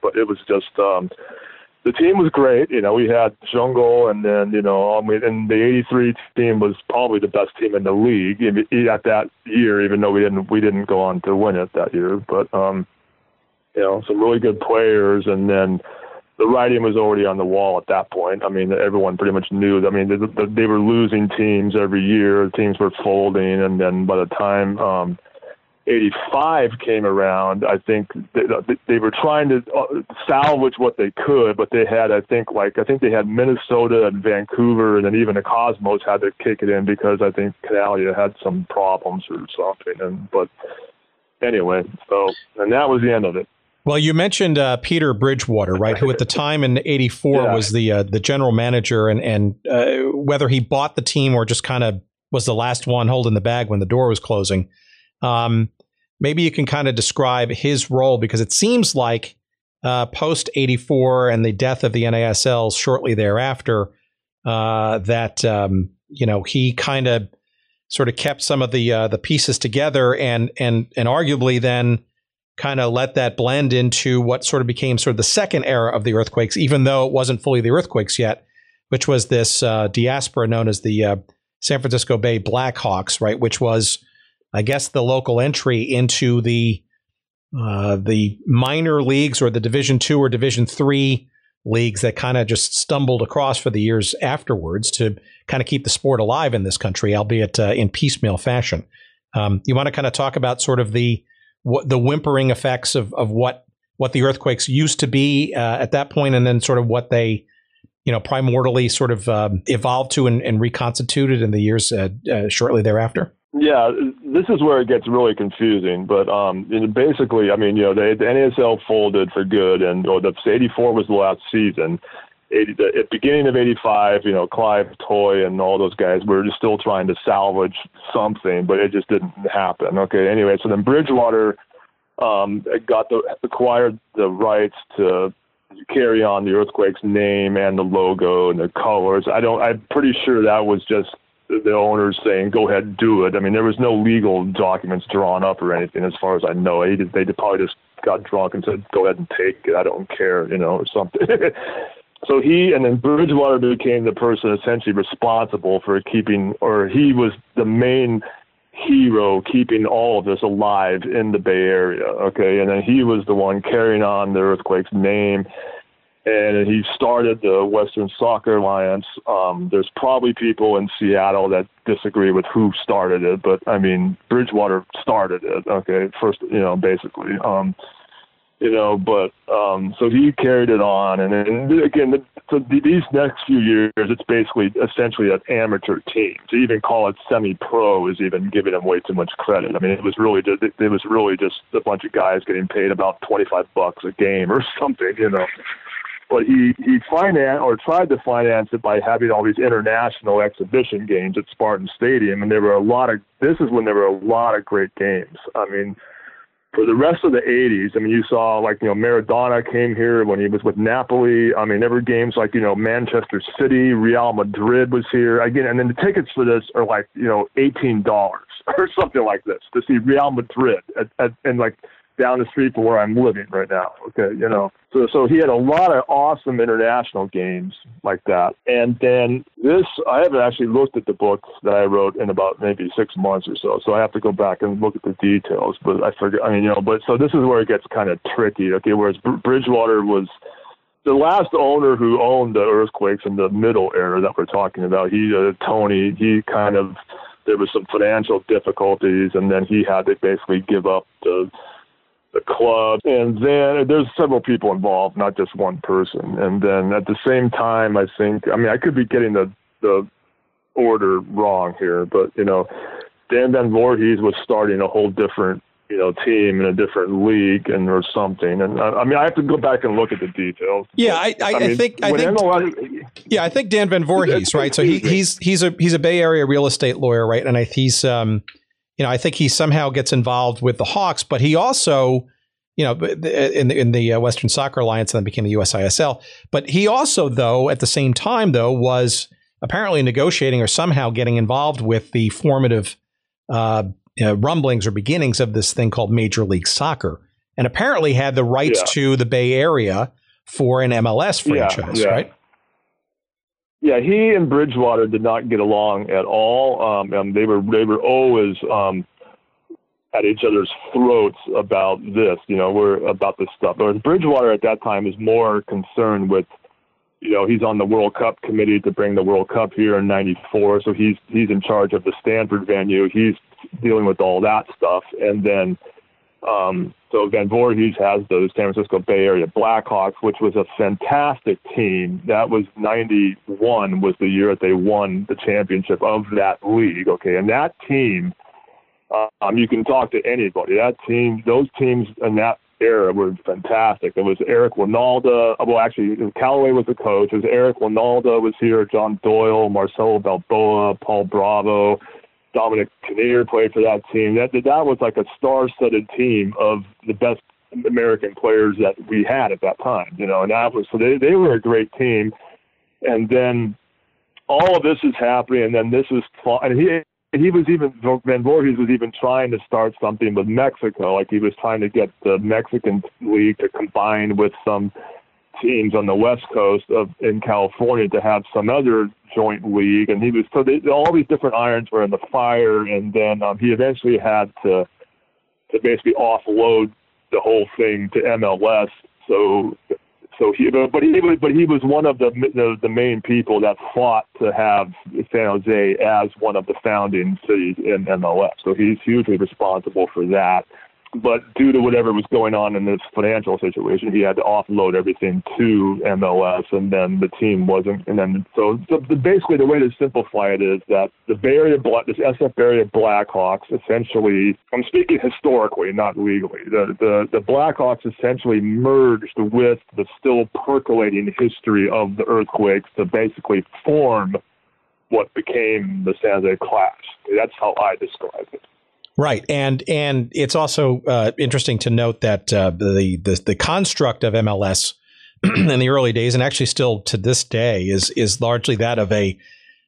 S1: but it was just, the team was great. We had Jungle, and then, and the 83 team was probably the best team in the league at that year, even though we didn't go on to win it that year. But, some really good players, and then the writing was already on the wall at that point. Everyone pretty much knew. They were losing teams every year. Teams were folding, and then by the time 85 came around, I think they were trying to salvage what they could, but they had, I think they had Minnesota and Vancouver, and then even the Cosmos had to kick it in because I think Canalia had some problems or something. But anyway, and that was the end of it.
S3: Well, you mentioned Peter Bridgewater, right? Who at the time in '84 was the general manager, and whether he bought the team or just kind of was the last one holding the bag when the door was closing. Maybe you can kind of describe his role, because it seems like post '84 and the death of the NASL shortly thereafter, that he kind of sort of kept some of the pieces together and arguably then kind of let that blend into what sort of became sort of the second era of the Earthquakes, even though it wasn't fully the Earthquakes yet, which was this diaspora known as the San Francisco Bay Blackhawks, right? Which was, I guess, the local entry into the minor leagues, or the Division II or Division III leagues that kind of just stumbled across for the years afterwards to kind of keep the sport alive in this country, albeit in piecemeal fashion. You want to kind of talk about sort of the whimpering effects of what the Earthquakes used to be at that point, and then sort of what they primordially sort of evolved to and reconstituted in the years shortly thereafter?
S1: Yeah, this is where it gets really confusing. But basically, the NASL folded for good, and the 84 was the last season. At the beginning of 85, Clive Toy and all those guys were just still trying to salvage something, but it just didn't happen. Okay, anyway, so then Bridgewater acquired the rights to carry on the Earthquakes name and the logo and the colors. I'm pretty sure that was just the owners saying, go ahead and do it. I mean, there was no legal documents drawn up or anything as far as I know. They probably just got drunk and said, go ahead and take it. I don't care, or something. So then Bridgewater became the person essentially responsible for he was the main hero keeping all of this alive in the Bay Area. Okay. And then he was the one carrying on the Earthquakes name. And he started the Western Soccer Alliance. There's probably people in Seattle that disagree with who started it, but I mean, Bridgewater started it. Okay. First, basically, so he carried it on. And then again, these next few years, it's essentially an amateur team. To even call it semi-pro is even giving them way too much credit. I mean, it was really just a bunch of guys getting paid about $25 a game or something, But he financed or tried to finance it by having all these international exhibition games at Spartan Stadium, and this is when there were a lot of great games. I mean, for the rest of the 80s, I mean, you saw Maradona came here when he was with Napoli. I mean, there were games like, Manchester City, Real Madrid was here again. And then the tickets for this are like, $18 or something like this to see Real Madrid and down the street from where I'm living right now. Okay. So he had a lot of awesome international games like that. And then I haven't actually looked at the books that I wrote in about maybe 6 months or so. So I have to go back and look at the details, but I forget, so this is where it gets kind of tricky. Okay. Whereas Bridgewater was the last owner who owned the Earthquakes in the middle era that we're talking about. Tony, there was some financial difficulties, and then he had to basically give up the club, and then there's several people involved, not just one person. And then at the same time, I could be getting the order wrong here, but Dan Van Voorhees was starting a whole different team in a different league or something. And I have to go back and look at the details.
S3: Yeah, I think Dan Van Voorhees, right? So he's a Bay Area real estate lawyer, right? And he's I think he somehow gets involved with the Hawks, but he also, in the Western Soccer Alliance, and then became the USISL. But he also, though, at the same time, was apparently negotiating or somehow getting involved with the formative rumblings or beginnings of this thing called Major League Soccer, and apparently had the rights to the Bay Area for an MLS franchise, right?
S1: Yeah, he and Bridgewater did not get along at all. They were always at each other's throats about this, about this stuff. But Bridgewater at that time is more concerned with, he's on the World Cup committee to bring the World Cup here in '94. So he's in charge of the Stanford venue. He's dealing with all that stuff. And then, so Van Voorhees has the San Francisco Bay Area Blackhawks, which was a fantastic team. That was 91 was the year that they won the championship of that league. Okay. And that team, you can talk to anybody. Those teams in that era were fantastic. It was Eric Winalda. Well, actually, Callaway was the coach. It was Eric Winalda was here, John Doyle, Marcelo Balboa, Paul Bravo, Dominic Kinnear played for that team. That was like a star-studded team of the best American players that we had at that time, and that was, so they were a great team. And then all of this is happening, and then this is, and he was even, Van Voorhees was even trying to start something with Mexico. Like he was trying to get the Mexican league to combine with some teams on the West Coast in California to have some other joint league. And all these different irons were in the fire. And then he eventually had to basically offload the whole thing to MLS. But he was one of the main people that fought to have San Jose as one of the founding cities in MLS. So he's hugely responsible for that. But due to whatever was going on in this financial situation, he had to offload everything to MLS, and then the team wasn't. And then so basically, the way to simplify it is that the Bay Area, this SF Bay Area Blackhawks, essentially, I'm speaking historically, not legally. The Blackhawks essentially merged with the still percolating history of the Earthquakes to basically form what became the San Jose Clash. That's how I describe it.
S3: Right, and it's also interesting to note that the construct of MLS in the early days, and actually still to this day, is largely that of the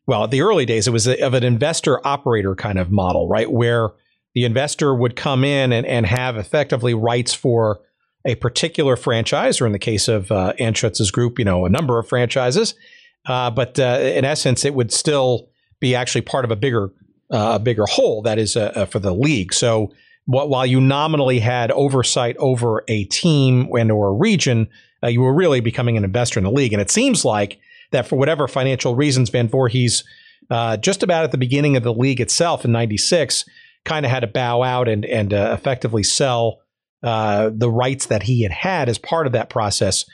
S3: early days, it was of an investor operator kind of model, right, where the investor would come in and have effectively rights for a particular franchise, or in the case of Anschutz's group, a number of franchises, but in essence, it would still be actually part of a bigger whole, that is for the league. So while you nominally had oversight over a team or a region, you were really becoming an investor in the league. And it seems like that for whatever financial reasons, Van Voorhees, just about at the beginning of the league itself in '96, kind of had to bow out and effectively sell the rights that he had as part of that process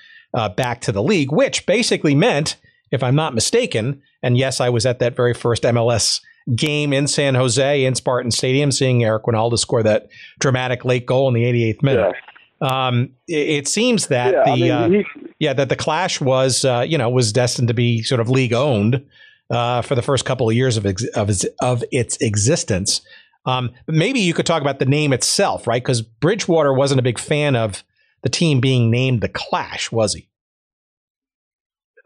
S3: back to the league, which basically meant, if I'm not mistaken, and yes, I was at that very first MLS game in San Jose in Spartan Stadium, seeing Eric Winalda score that dramatic late goal in the 88th minute. Yeah. It seems that that the Clash was destined to be sort of league owned for the first couple of years of its existence. But maybe you could talk about the name itself, right? Because Bridgewater wasn't a big fan of the team being named the Clash, was he?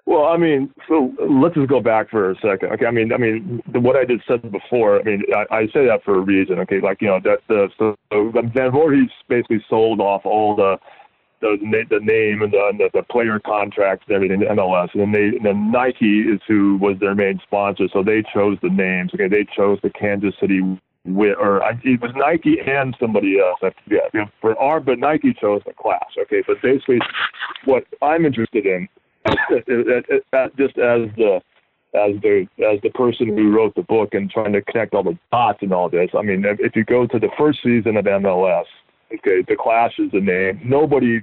S1: Well, I mean, so let's just go back for a second. Okay, I mean, what I just said before. I mean, I say that for a reason. Okay, like so Van Voorhees basically sold off all the name and the player contracts and everything to MLS, and then Nike is who was their main sponsor, so they chose the names. Okay, they chose the Kansas City. It was Nike and somebody else. I forget. But Nike chose the Clash. Okay, but basically, what I'm interested in. Just as the person who wrote the book and trying to connect all the dots and all this, I mean, if you go to the first season of MLS, okay, the Clash is the name. Nobody,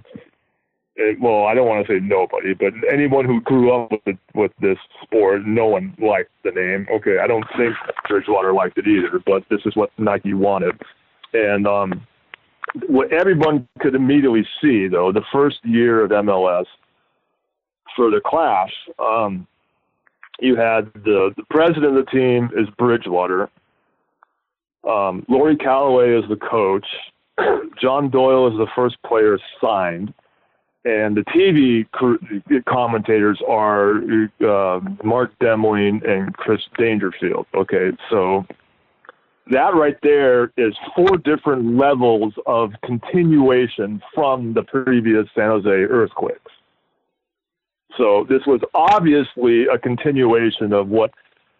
S1: well, I don't want to say nobody, but anyone who grew up with this sport, no one liked the name. Okay, I don't think Bridgewater liked it either, but this is what Nike wanted. And what everyone could immediately see, though, the first year of MLS, for the Clash, you had the president of the team is Bridgewater. Laurie Calloway is the coach. John Doyle is the first player signed. And the TV commentators are Mark Demling and Chris Dangerfield. Okay, so that right there is 4 different levels of continuation from the previous San Jose Earthquakes. So this was obviously a continuation of what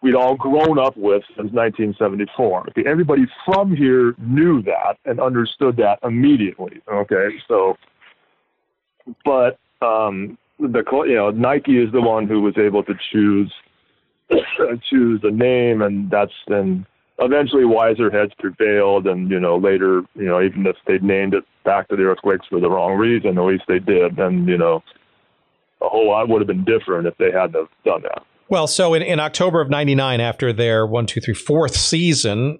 S1: we'd all grown up with since 1974. Okay, everybody from here knew that and understood that immediately. Okay, so, but Nike is the one who was able to choose the name, and that's then eventually wiser heads prevailed, and later even if they named it back to the Earthquakes for the wrong reason, at least they did, and a whole lot would have been different if they hadn't have done that.
S3: Well, so in October of '99, after their 4th season,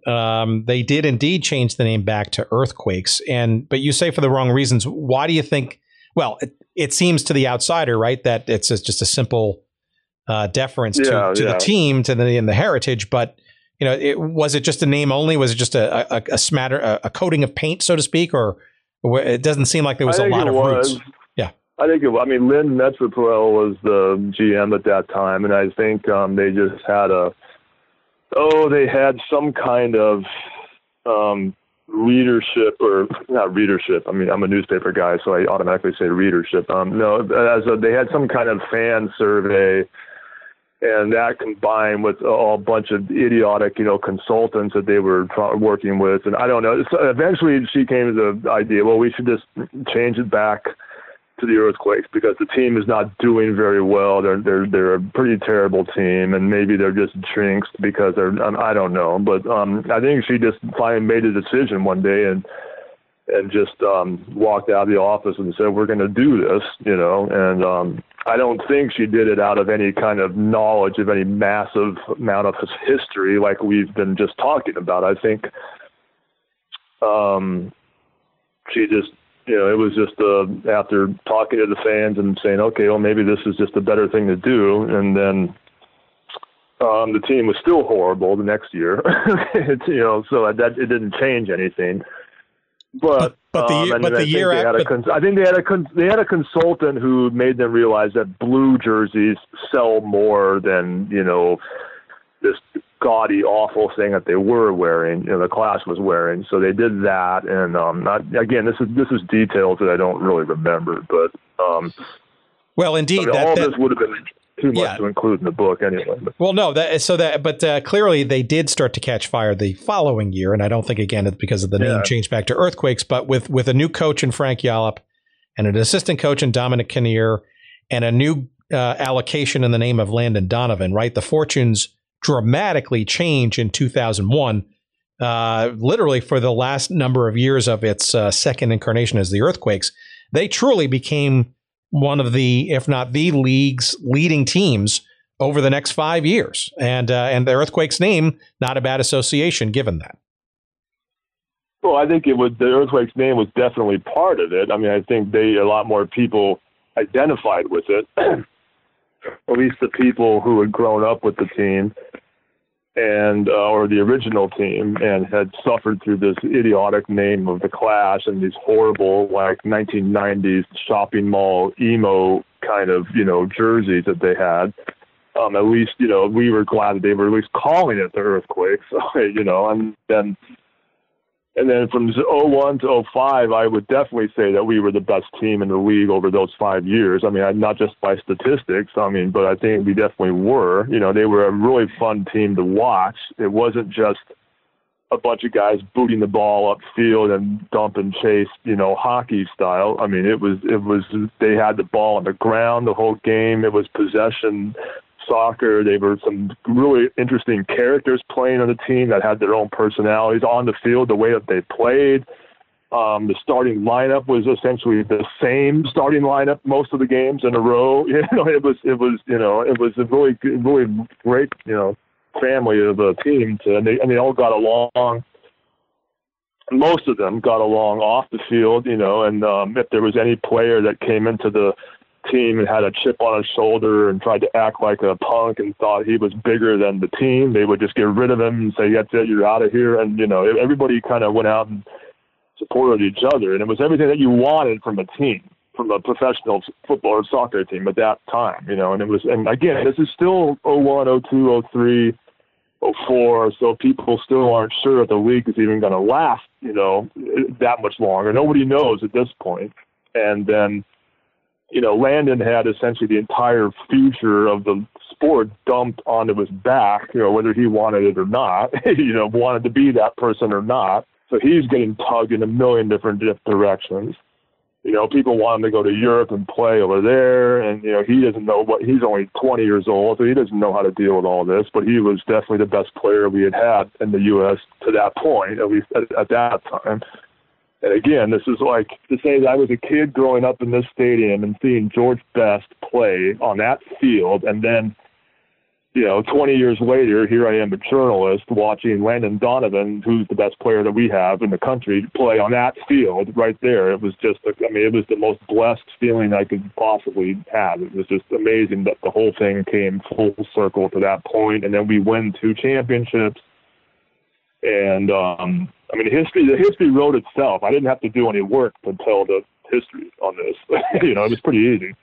S3: they did indeed change the name back to Earthquakes. But you say for the wrong reasons. Why do you think? Well, it seems to the outsider, right, that it's just a simple deference to the team, to the heritage. But was it just a name only? Was it just a coating of paint, so to speak, or it doesn't seem like there was a lot of roots?
S1: I think Lynn Metropole was the GM at that time, and I think they just had they had some kind of readership, or not readership. I mean, I'm a newspaper guy, so I automatically say readership. They had some kind of fan survey, and that combined with a bunch of idiotic, consultants that they were working with, and I don't know. So eventually, she came to the idea, well, we should just change it back to the Earthquakes because the team is not doing very well. They're a pretty terrible team, and maybe they're just jinxed because I don't know. But I think she just finally made a decision one day and just walked out of the office and said, we're going to do this, and I don't think she did it out of any kind of knowledge of any massive amount of history like we've been just talking about. I think she just, it was just after talking to the fans and saying, okay, well, maybe this is just a better thing to do. And then The team was still horrible the next year, so it didn't change anything. But
S3: the year after,
S1: I think they had a consultant who made them realize that blue jerseys sell more than this gaudy, awful thing that they were wearing, the class was wearing. So they did that, and again, this is details that I don't really remember, but
S3: well, indeed,
S1: this would have been too much to include in the book anyway.
S3: Well, no, but clearly they did start to catch fire the following year, and I don't think, again, it's because of the name change back to Earthquakes, but with a new coach in Frank Yallop and an assistant coach in Dominic Kinnear and a new allocation in the name of Landon Donovan, right? The fortunes dramatically change in 2001, literally for the last number of years of its second incarnation as the Earthquakes. They truly became one of the, if not the league's leading teams over the next 5 years. And the Earthquakes name, not a bad association given that.
S1: Well, I think the Earthquakes name was definitely part of it. I mean, I think a lot more people identified with it, at least the people who had grown up with the team or the original team and had suffered through this idiotic name of the class and these horrible 1990s shopping mall emo kind of jerseys that they had. At least we were glad that they were at least calling it the Earthquakes, and then from 01 to 05, I would definitely say that we were the best team in the league over those 5 years. I mean, not just by statistics, but I think we definitely were. They were a really fun team to watch. It wasn't just a bunch of guys booting the ball upfield and dump and chase, hockey style. I mean, it was they had the ball on the ground the whole game. It was possession soccer. They were some really interesting characters playing on the team that had their own personalities on the field, the way that they played. The starting lineup was essentially the same starting lineup most of the games in a row. It was a really great, family of a team, and they all got along. Most of them got along off the field, and if there was any player that came into the team and had a chip on his shoulder and tried to act like a punk and thought he was bigger than the team, they would just get rid of him and say, "That's it, you're out of here." And everybody kind of went out and supported each other, and it was everything that you wanted from a team, from a professional football or soccer team at that time, and again, this is still 01, 02, 03, 04, so people still aren't sure if the league is even going to last, that much longer. Nobody knows at this point. And then Landon had essentially the entire future of the sport dumped onto his back, whether he wanted it or not, wanted to be that person or not. So he's getting tugged in a million different directions. People want him to go to Europe and play over there, and, he doesn't know he's only 20 years old, so he doesn't know how to deal with all this, but he was definitely the best player we had in the U.S. to that point, at least at that time. And again, this is like to say that I was a kid growing up in this stadium and seeing George Best play on that field, and then, 20 years later, here I am, a journalist, watching Landon Donovan, who's the best player that we have in the country, play on that field right there. It was just, it was the most blessed feeling I could possibly have. It was just amazing that the whole thing came full circle to that point, and then we win 2 championships. And, the history wrote itself. I didn't have to do any work to tell the history on this. It was pretty easy.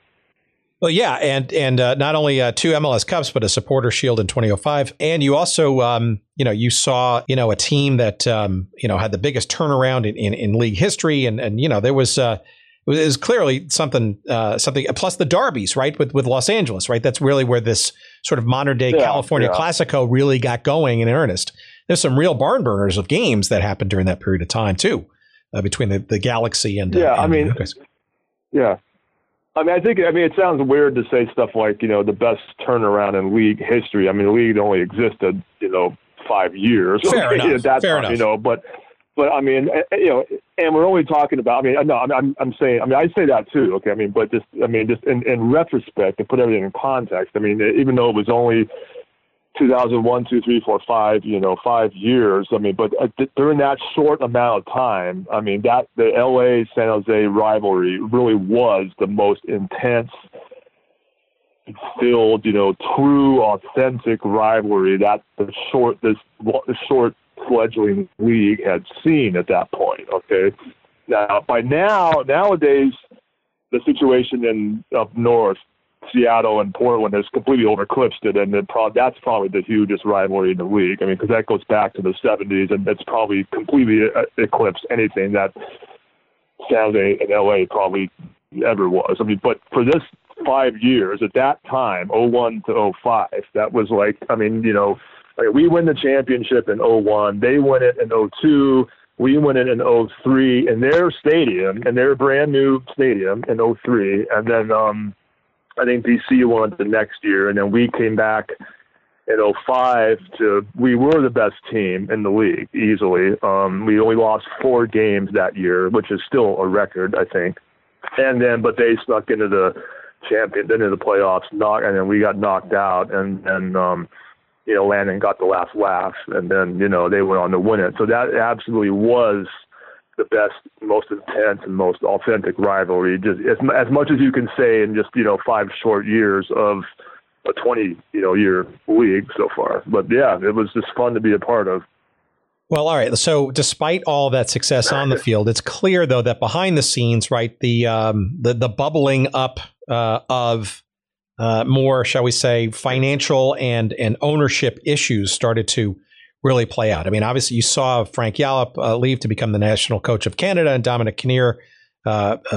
S3: Well, yeah, and not only 2 MLS Cups, but a Supporter Shield in 2005. And you also, you saw, a team that, had the biggest turnaround in league history. And there was, it was clearly something, plus the derbies, right, with Los Angeles, right? That's really where this sort of modern day California Classico really got going in earnest. There's some real barn burners of games that happened during that period of time, too, between the Galaxy and
S1: I think it sounds weird to say stuff like, the best turnaround in league history. The league only existed, 5 years.
S3: Fair enough.
S1: But and we're only talking about, I'm saying, I say that too. Okay. But just in retrospect, to put everything in context, even though it was only 2001, 2, 3, 4, 5, 5 years. But during that short amount of time, that the LA San Jose rivalry really was the most intense filled, true, authentic rivalry that this short fledgling league had seen at that point. Okay, now nowadays, the situation in up north, Seattle and Portland, has completely overeclipsed it, and that's probably the hugest rivalry in the league. I mean, because that goes back to the 70s, and it's probably completely eclipsed anything that San Jose and LA probably ever was. I mean, but for this 5 years, at that time, 01 to 05, that was like, I mean, we win the championship in 01, they win it in 02, we win it in 03 in their stadium, in their brand new stadium in 03, and then I think DC won the next year, and then we came back in 05 we were the best team in the league easily. We only lost 4 games that year, which is still a record, I think. And then, but they snuck into the into the playoffs, and then we got knocked out, and Landon got the last laugh, and then, they went on to win it. So that absolutely was the best, most intense, and most authentic rivalry, just as much as you can say in just, 5 short years of a 20-year league so far. But yeah, it was just fun to be a part of.
S3: Well, all right. So despite all that success on the field, it's clear, though, that behind the scenes, right, the bubbling up of more, shall we say, financial and ownership issues started to really play out. I mean, obviously, you saw Frank Yallop leave to become the national coach of Canada, and Dominic Kinnear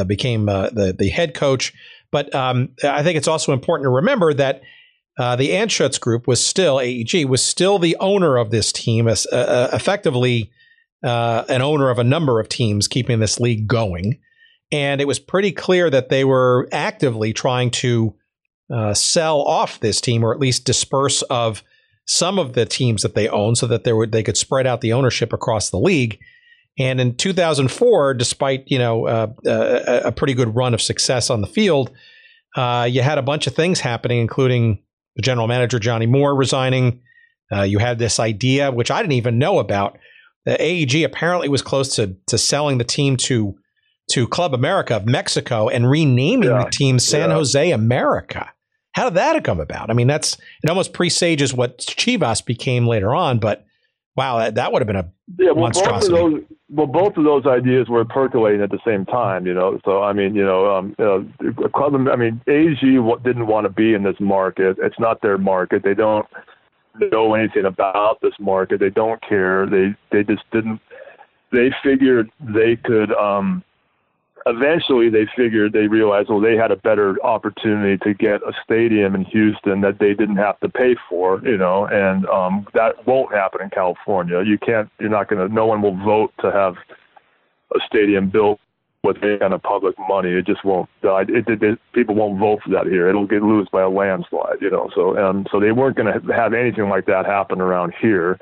S3: became the head coach. But I think it's also important to remember that the Anschutz Group was still, AEG, was still the owner of this team, effectively an owner of a number of teams keeping this league going. And it was pretty clear that they were actively trying to sell off this team, or at least disperse of some of the teams that they own, so that they could spread out the ownership across the league. And in 2004, despite a pretty good run of success on the field, you had a bunch of things happening, including the general manager, Johnny Moore, resigning. You had this idea, which I didn't even know about. The AEG apparently was close to selling the team to Club America of Mexico and renaming the team San Jose America. How did that come about? I mean, it almost presages what Chivas became later on, but wow, that would have been a monstrosity.
S1: Both of those ideas were percolating at the same time, So, I mean, AEG didn't want to be in this market. It's not their market. They don't know anything about this market. They don't care. They just didn't. They figured they could. Eventually, they realized, well, they had a better opportunity to get a stadium in Houston that they didn't have to pay for, and that won't happen in California. No one will vote to have a stadium built with any kind of public money. It just won't. People won't vote for that here. It'll get lost by a landslide, So they weren't going to have anything like that happen around here.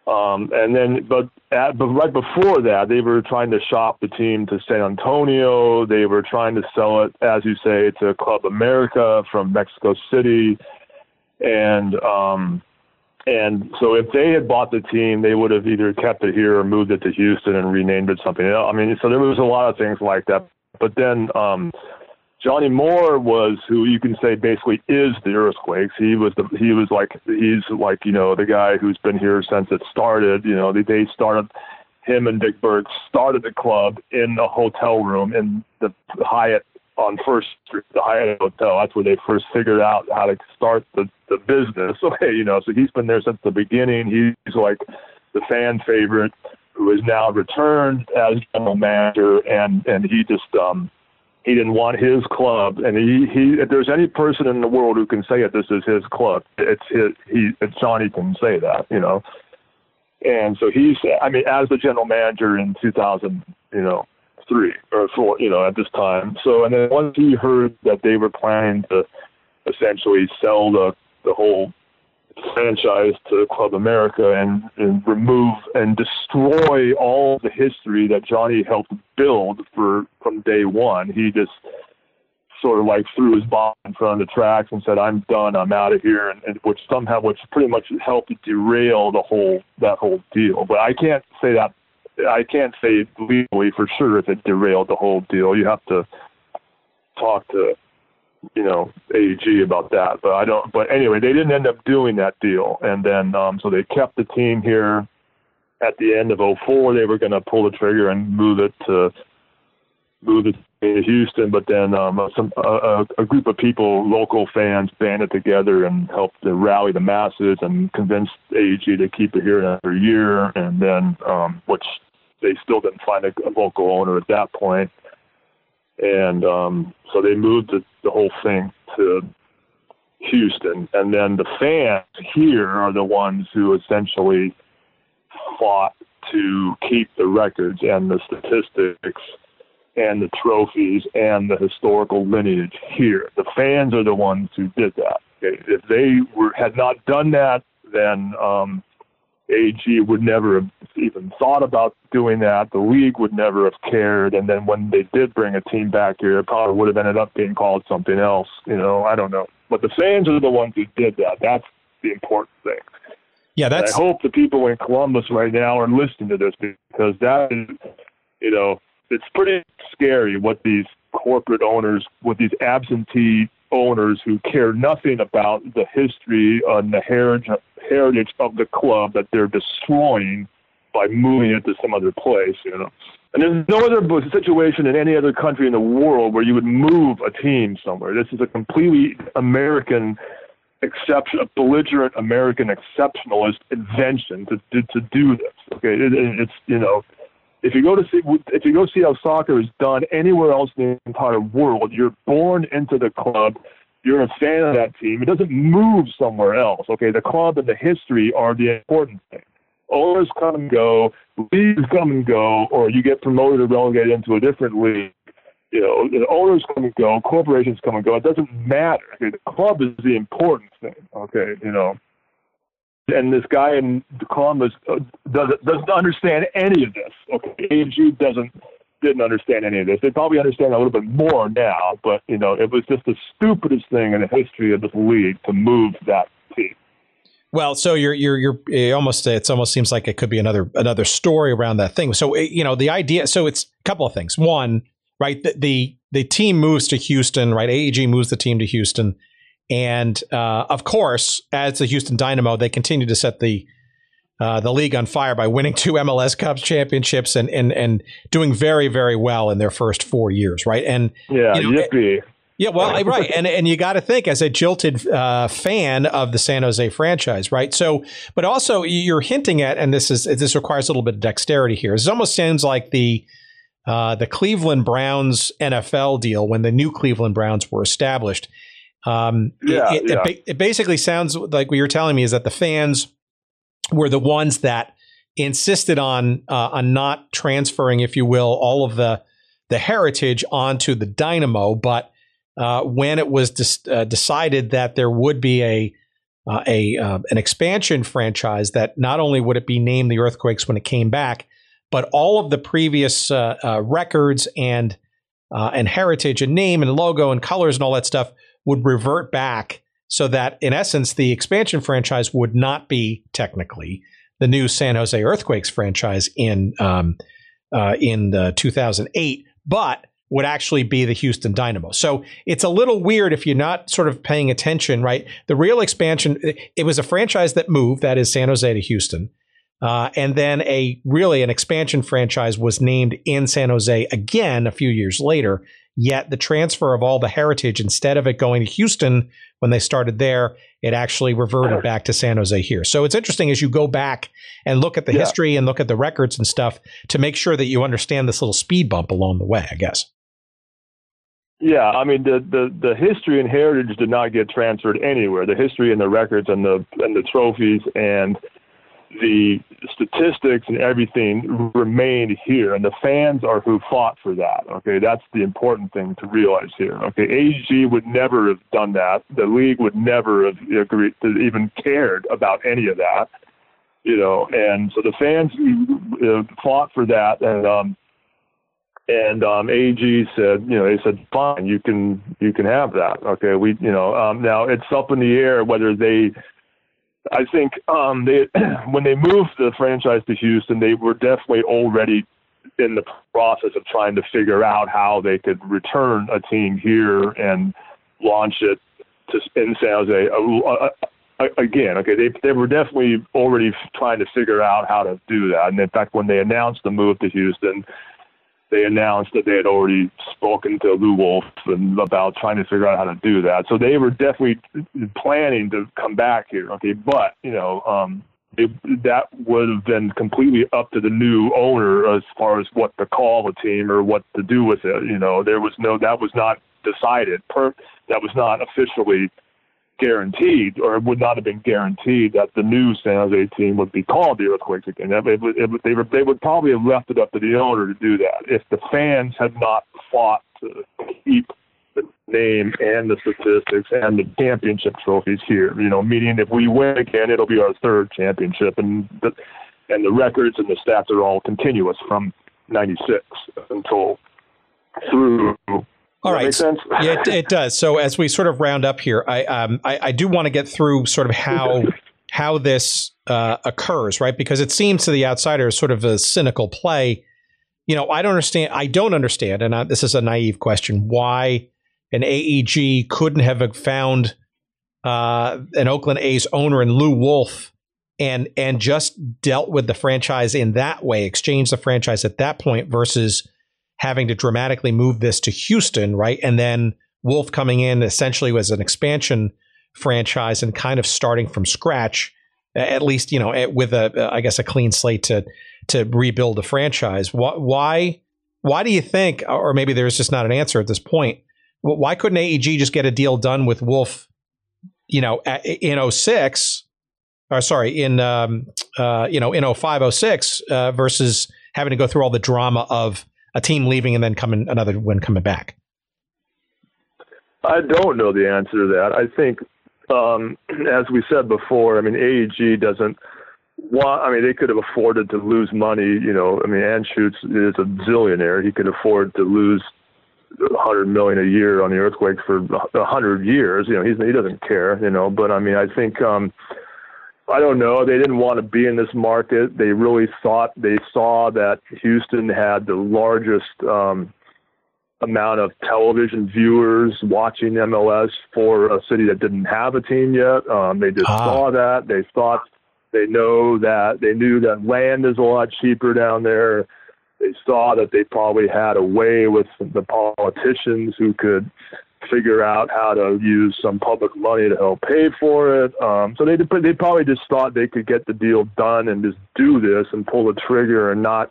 S1: But right before that, they were trying to shop the team to San Antonio. They were trying to sell it, as you say, to Club America from Mexico City. And so if they had bought the team, they would have either kept it here or moved it to Houston and renamed it something else. I mean, so there was a lot of things like that. But then Johnny Moore was who you can say basically is the Earthquakes. He's like the guy who's been here since it started. They started, him and Dick Berg started the club in a hotel room in the Hyatt on First Street, the Hyatt Hotel. That's where they first figured out how to start the business. Okay, so he's been there since the beginning. He's like the fan favorite who is now returned as general manager, and he just he didn't want his club, and he if there's any person in the world who can say it, this is his club. It's Johnny can say that, And so as the general manager in 2003 or 4, at this time. So, and then once he heard that they were planning to essentially sell the whole franchise to Club America and remove and destroy all the history that Johnny helped build from day one, he just sort of like threw his ball in front of the tracks and said, "I'm done. I'm out of here," and which pretty much helped derail that whole deal. But I can't say that. I can't say legally for sure if it derailed the whole deal. You have to talk to AEG about that, but anyway, they didn't end up doing that deal. And then, so they kept the team here. At the end of 2004, they were going to pull the trigger and move it to Houston, but then a group of people, local fans, banded together and helped to rally the masses and convince AEG to keep it here another year. And then, which they still didn't find a local owner at that point. And so they moved the whole thing to Houston. And then the fans here are the ones who essentially fought to keep the records and the statistics and the trophies and the historical lineage here. The fans are the ones who did that. Okay? If they had not done that, then AG would never have even thought about doing that. The league would never have cared. And then when they did bring a team back here, it probably would have ended up being called something else. I don't know. But the fans are the ones who did that. That's the important thing.
S3: Yeah,
S1: I hope the people in Columbus right now are listening to this, because that is, it's pretty scary what these corporate owners, what these absentee owners who care nothing about the history and the heritage of the club that they're destroying by moving it to some other place, And there's no other situation in any other country in the world where you would move a team somewhere. This is a completely American exception, a belligerent American exceptionalist invention to do this. Okay, it's if you go see how soccer is done anywhere else in the entire world, you're born into the club. You're a fan of that team. It doesn't move somewhere else. Okay, the club and the history are the important thing. Owners come and go, leagues come and go, or you get promoted or relegated into a different league. The owners come and go, corporations come and go. It doesn't matter. Okay? The club is the important thing. Okay, And this guy in Columbus doesn't understand any of this. Okay, AG didn't understand any of this. They probably understand a little bit more now, but it was just the stupidest thing in the history of this league to move that team.
S3: Well, so it almost seems like it could be another story around that thing. So the idea. So it's a couple of things. One, right, the team moves to Houston. Right, AEG moves the team to Houston, and of course, as the Houston Dynamo, they continue to set the league on fire by winning 2 MLS Cup championships and doing very, very well in their first 4 years. Right, and
S1: yippee.
S3: Yeah, well, right. And you got to think, as a jilted fan of the San Jose franchise, right? So, but also you're hinting at, and this requires a little bit of dexterity here. It almost sounds like the Cleveland Browns NFL deal when the new Cleveland Browns were established. It basically sounds like what you're telling me is that the fans were the ones that insisted on not transferring, if you will, all of the heritage onto the Dynamo, but when it was decided that there would be an expansion franchise, that not only would it be named the Earthquakes when it came back, but all of the previous records and heritage and name and logo and colors and all that stuff would revert back, so that in essence the expansion franchise would not be technically the new San Jose Earthquakes franchise in 2008, but would actually be the Houston Dynamo. So it's a little weird if you're not sort of paying attention, right? The real expansion, it was a franchise that moved, that is San Jose to Houston. And then an expansion franchise was named in San Jose again a few years later. Yet the transfer of all the heritage, instead of it going to Houston when they started there, it actually reverted back to San Jose here. So it's interesting as you go back and look at the history and look at the records and stuff to make sure that you understand this little speed bump along the way, I guess.
S1: Yeah, I mean the history and heritage did not get transferred anywhere. The history and the records and the trophies and the statistics and everything remained here, and the fans are who fought for that. Okay, that's the important thing to realize here. Okay, AG would never have done that. The league would never have agreed to even cared about any of that. And so the fans fought for that, and AG said, they said, fine, you can have that. Okay, now it's up in the air whether I think when they moved the franchise to Houston, they were definitely already in the process of trying to figure out how they could return a team here and, launch it in San Jose. Again, okay, they were definitely already trying to figure out how to do that. And in fact, when they announced the move to Houston, they announced that they had already spoken to Lou Wolf and about trying to figure out how to do that. So they were definitely planning to come back here. Okay, but that would have been completely up to the new owner as far as what to call the team or what to do with it. That was not decided. That was not officially guaranteed, or it would not have been guaranteed that the new San Jose team would be called the Earthquakes again. They would probably have left it up to the owner to do that if the fans had not fought to keep the name and the statistics and the championship trophies here. Meaning if we win again, it'll be our third championship, and the records and the stats are all continuous from '96 until through.
S3: All right.
S1: Make sense?
S3: Yeah, it does. So as we sort of round up here, I do want to get through sort of how this occurs, right? Because it seems to the outsider sort of a cynical play. I don't understand, and this is a naive question, why an AEG couldn't have found an Oakland A's owner in Lou Wolf and just dealt with the franchise in that way, exchanged the franchise at that point versus having to dramatically move this to Houston, right? And then Wolf coming in essentially was an expansion franchise and kind of starting from scratch, at least, with a clean slate to rebuild a franchise. Why do you think, or maybe there's just not an answer at this point, why couldn't AEG just get a deal done with Wolf, in 06, or sorry, in 05, 06, versus having to go through all the drama of a team leaving and then another one coming back?
S1: I don't know the answer to that. I think, as we said before, AEG doesn't want, they could have afforded to lose money, Anschutz is a zillionaire. He could afford to lose $100 million a year on the Earthquakes for 100 years. He doesn't care, but I think, I don't know. They didn't want to be in this market. They really saw that Houston had the largest amount of television viewers watching MLS for a city that didn't have a team yet. They just saw that. They knew that land is a lot cheaper down there. They saw that they probably had a way with the politicians who could figure out how to use some public money to help pay for it. So they probably just thought they could get the deal done and just do this and pull the trigger, and not,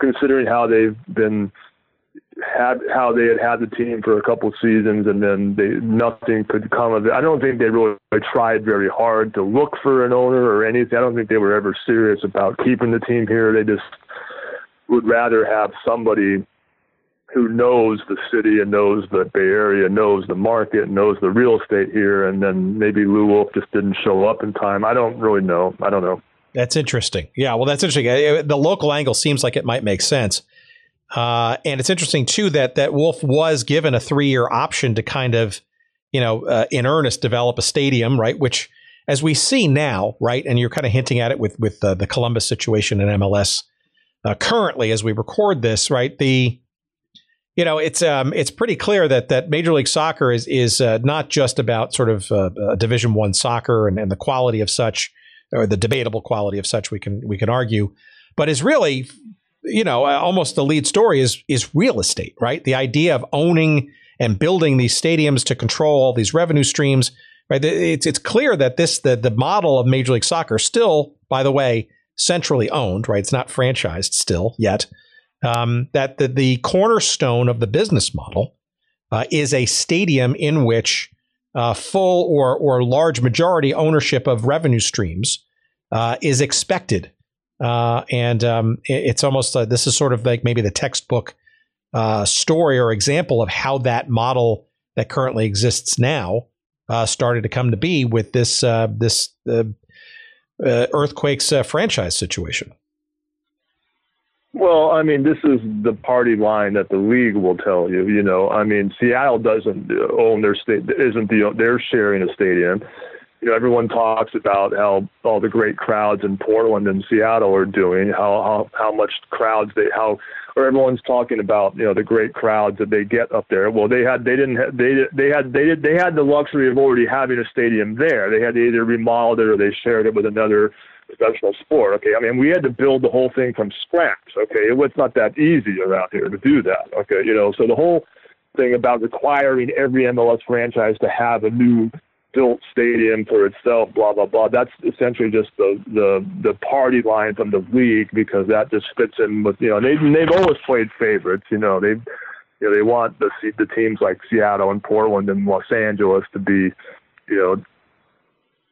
S1: considering how they had the team for a couple of seasons and then nothing could come of it. I don't think they really tried very hard to look for an owner or anything. I don't think they were ever serious about keeping the team here. They just would rather have somebody who knows the city and knows the Bay Area, knows the market, knows the real estate here, and then maybe Lou Wolf just didn't show up in time. I don't really know. I don't know.
S3: That's interesting. Yeah, well, that's interesting. The local angle seems like it might make sense. And it's interesting, too, that Wolf was given a 3-year option to kind of, in earnest develop a stadium, right, which, as we see now, right, and you're kind of hinting at it with the Columbus situation in MLS currently as we record this, right, it's pretty clear that Major League Soccer is not just about sort of Division I soccer and the quality of such, or the debatable quality of such, we can argue, but is really, almost the lead story is real estate, right? The idea of owning and building these stadiums to control all these revenue streams, right? It's clear that the model of Major League Soccer still, by the way, centrally owned, right? It's not franchised still yet. That the cornerstone of the business model is a stadium in which full or large majority ownership of revenue streams is expected. It's almost this is sort of like maybe the textbook story or example of how that model that currently exists now started to come to be with this Earthquakes franchise situation.
S1: Well, this is the party line that the league will tell you. Seattle doesn't own their state, they're sharing a stadium. everyone talks about how all the great crowds in Portland and Seattle are doing, how much crowds or everyone's talking about, the great crowds that they get up there. Well, they had the luxury of already having a stadium there. They had to either remodel it or they shared it with another professional sport. Okay. I mean, we had to build the whole thing from scratch. Okay. It's not that easy around here to do that. Okay. So the whole thing about requiring every MLS franchise to have a new built stadium for itself, blah, blah, blah. That's essentially just the party line from the league, because that just fits in with, they've always played favorites. They want the teams like Seattle and Portland and Los Angeles to be,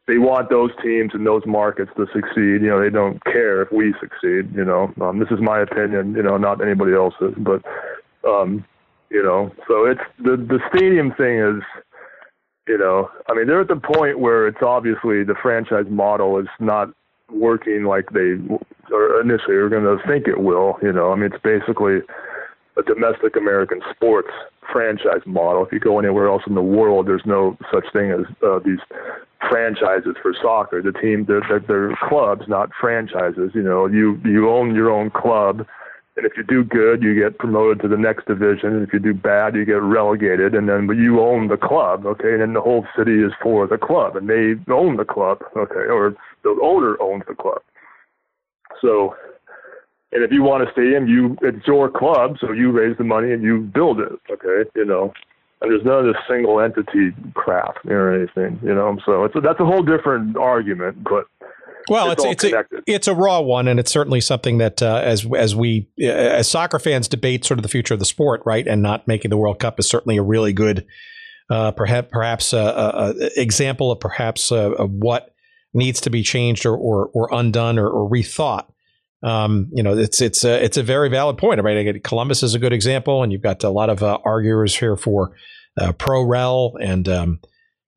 S1: they want those teams in those markets to succeed. They don't care if we succeed, this is my opinion, not anybody else's, but, so it's the stadium thing is, they're at the point where it's obviously the franchise model is not working like they or initially were going to think it will. It's basically a domestic American sports franchise model. If you go anywhere else in the world, there's no such thing as these franchises for soccer. The team, they're clubs, not franchises. You own your own club. And if you do good, you get promoted to the next division. And if you do bad, you get relegated. But you own the club, okay? And then the whole city is for the club, and they own the club, okay? Or the owner owns the club. So, and if you want a stadium, it's your club, so you raise the money and you build it, okay? And there's none of this single entity crap or anything, So that's a whole different argument, but. Well,
S3: it's a raw one, and it's certainly something that as soccer fans debate sort of the future of the sport, right, and not making the World Cup is certainly a really good, perhaps example of perhaps what needs to be changed or undone or rethought. It's a very valid point. Right, Columbus is a good example, and you've got a lot of arguers here for pro-rel and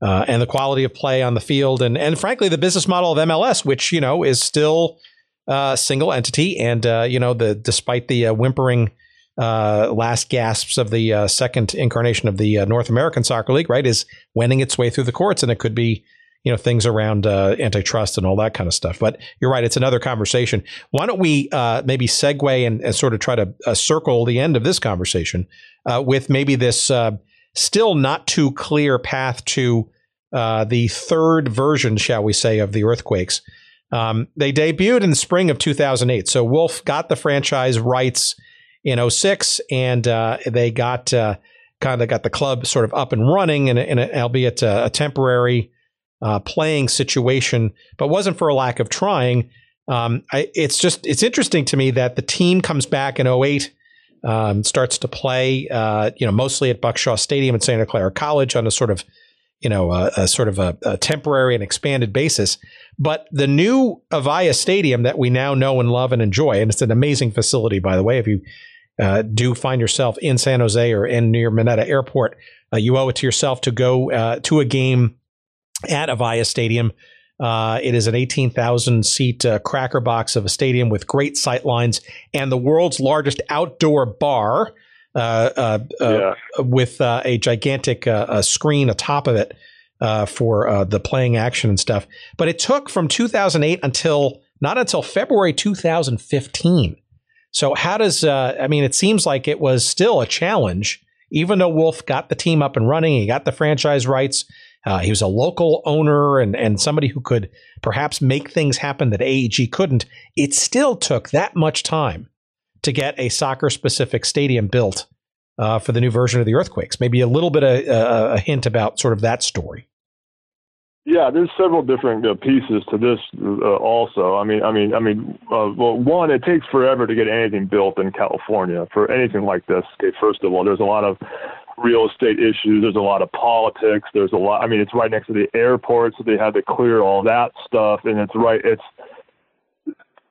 S3: the quality of play on the field, and frankly, the business model of MLS, which is still single entity, and despite the whimpering last gasps of the second incarnation of the North American Soccer League, right, is wending its way through the courts, and it could be things around antitrust and all that kind of stuff. But you're right, it's another conversation. Why don't we maybe segue and sort of try to circle the end of this conversation with maybe this. Still not too clear path to the third version, shall we say, of the Earthquakes. They debuted in the spring of 2008. So Wolf got the franchise rights in 2006, and they got the club sort of up and running in albeit a temporary playing situation, but wasn't for a lack of trying. It's interesting to me that the team comes back in 2008. Starts to play, mostly at Buckshaw Stadium at Santa Clara College on a sort of, a temporary and expanded basis. But the new Avaya Stadium that we now know and love and enjoy, and it's an amazing facility, by the way. If you do find yourself in San Jose or near Mineta Airport, you owe it to yourself to go to a game at Avaya Stadium. It is an 18,000-seat cracker box of a stadium with great sight lines and the world's largest outdoor bar with a gigantic screen atop of it for the playing action and stuff. But it took from 2008 not until February 2015. So how does it seems like it was still a challenge, even though Wolf got the team up and running, he got the franchise rights. He was a local owner and somebody who could perhaps make things happen that AEG couldn't. It still took that much time to get a soccer-specific stadium built for the new version of the Earthquakes. Maybe a little bit of a hint about sort of that story.
S1: Yeah, there's several different pieces to this also. Well, one, it takes forever to get anything built in California for anything like this. Okay, first of all, there's a lot of real estate issues. There's a lot of politics. There's a lot. It's right next to the airport, so they had to clear all that stuff. And it's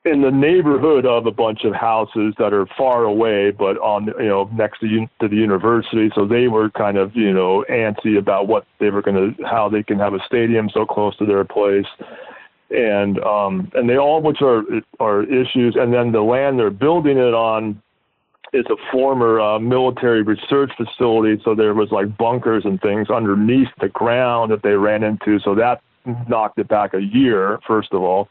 S1: in the neighborhood of a bunch of houses that are far away, but on next to the university. So they were kind of antsy about what they were how they can have a stadium so close to their place. And they all, which are issues. And then the land they're building it on. It's a former military research facility, so there was like bunkers and things underneath the ground that they ran into. So that knocked it back a year, first of all.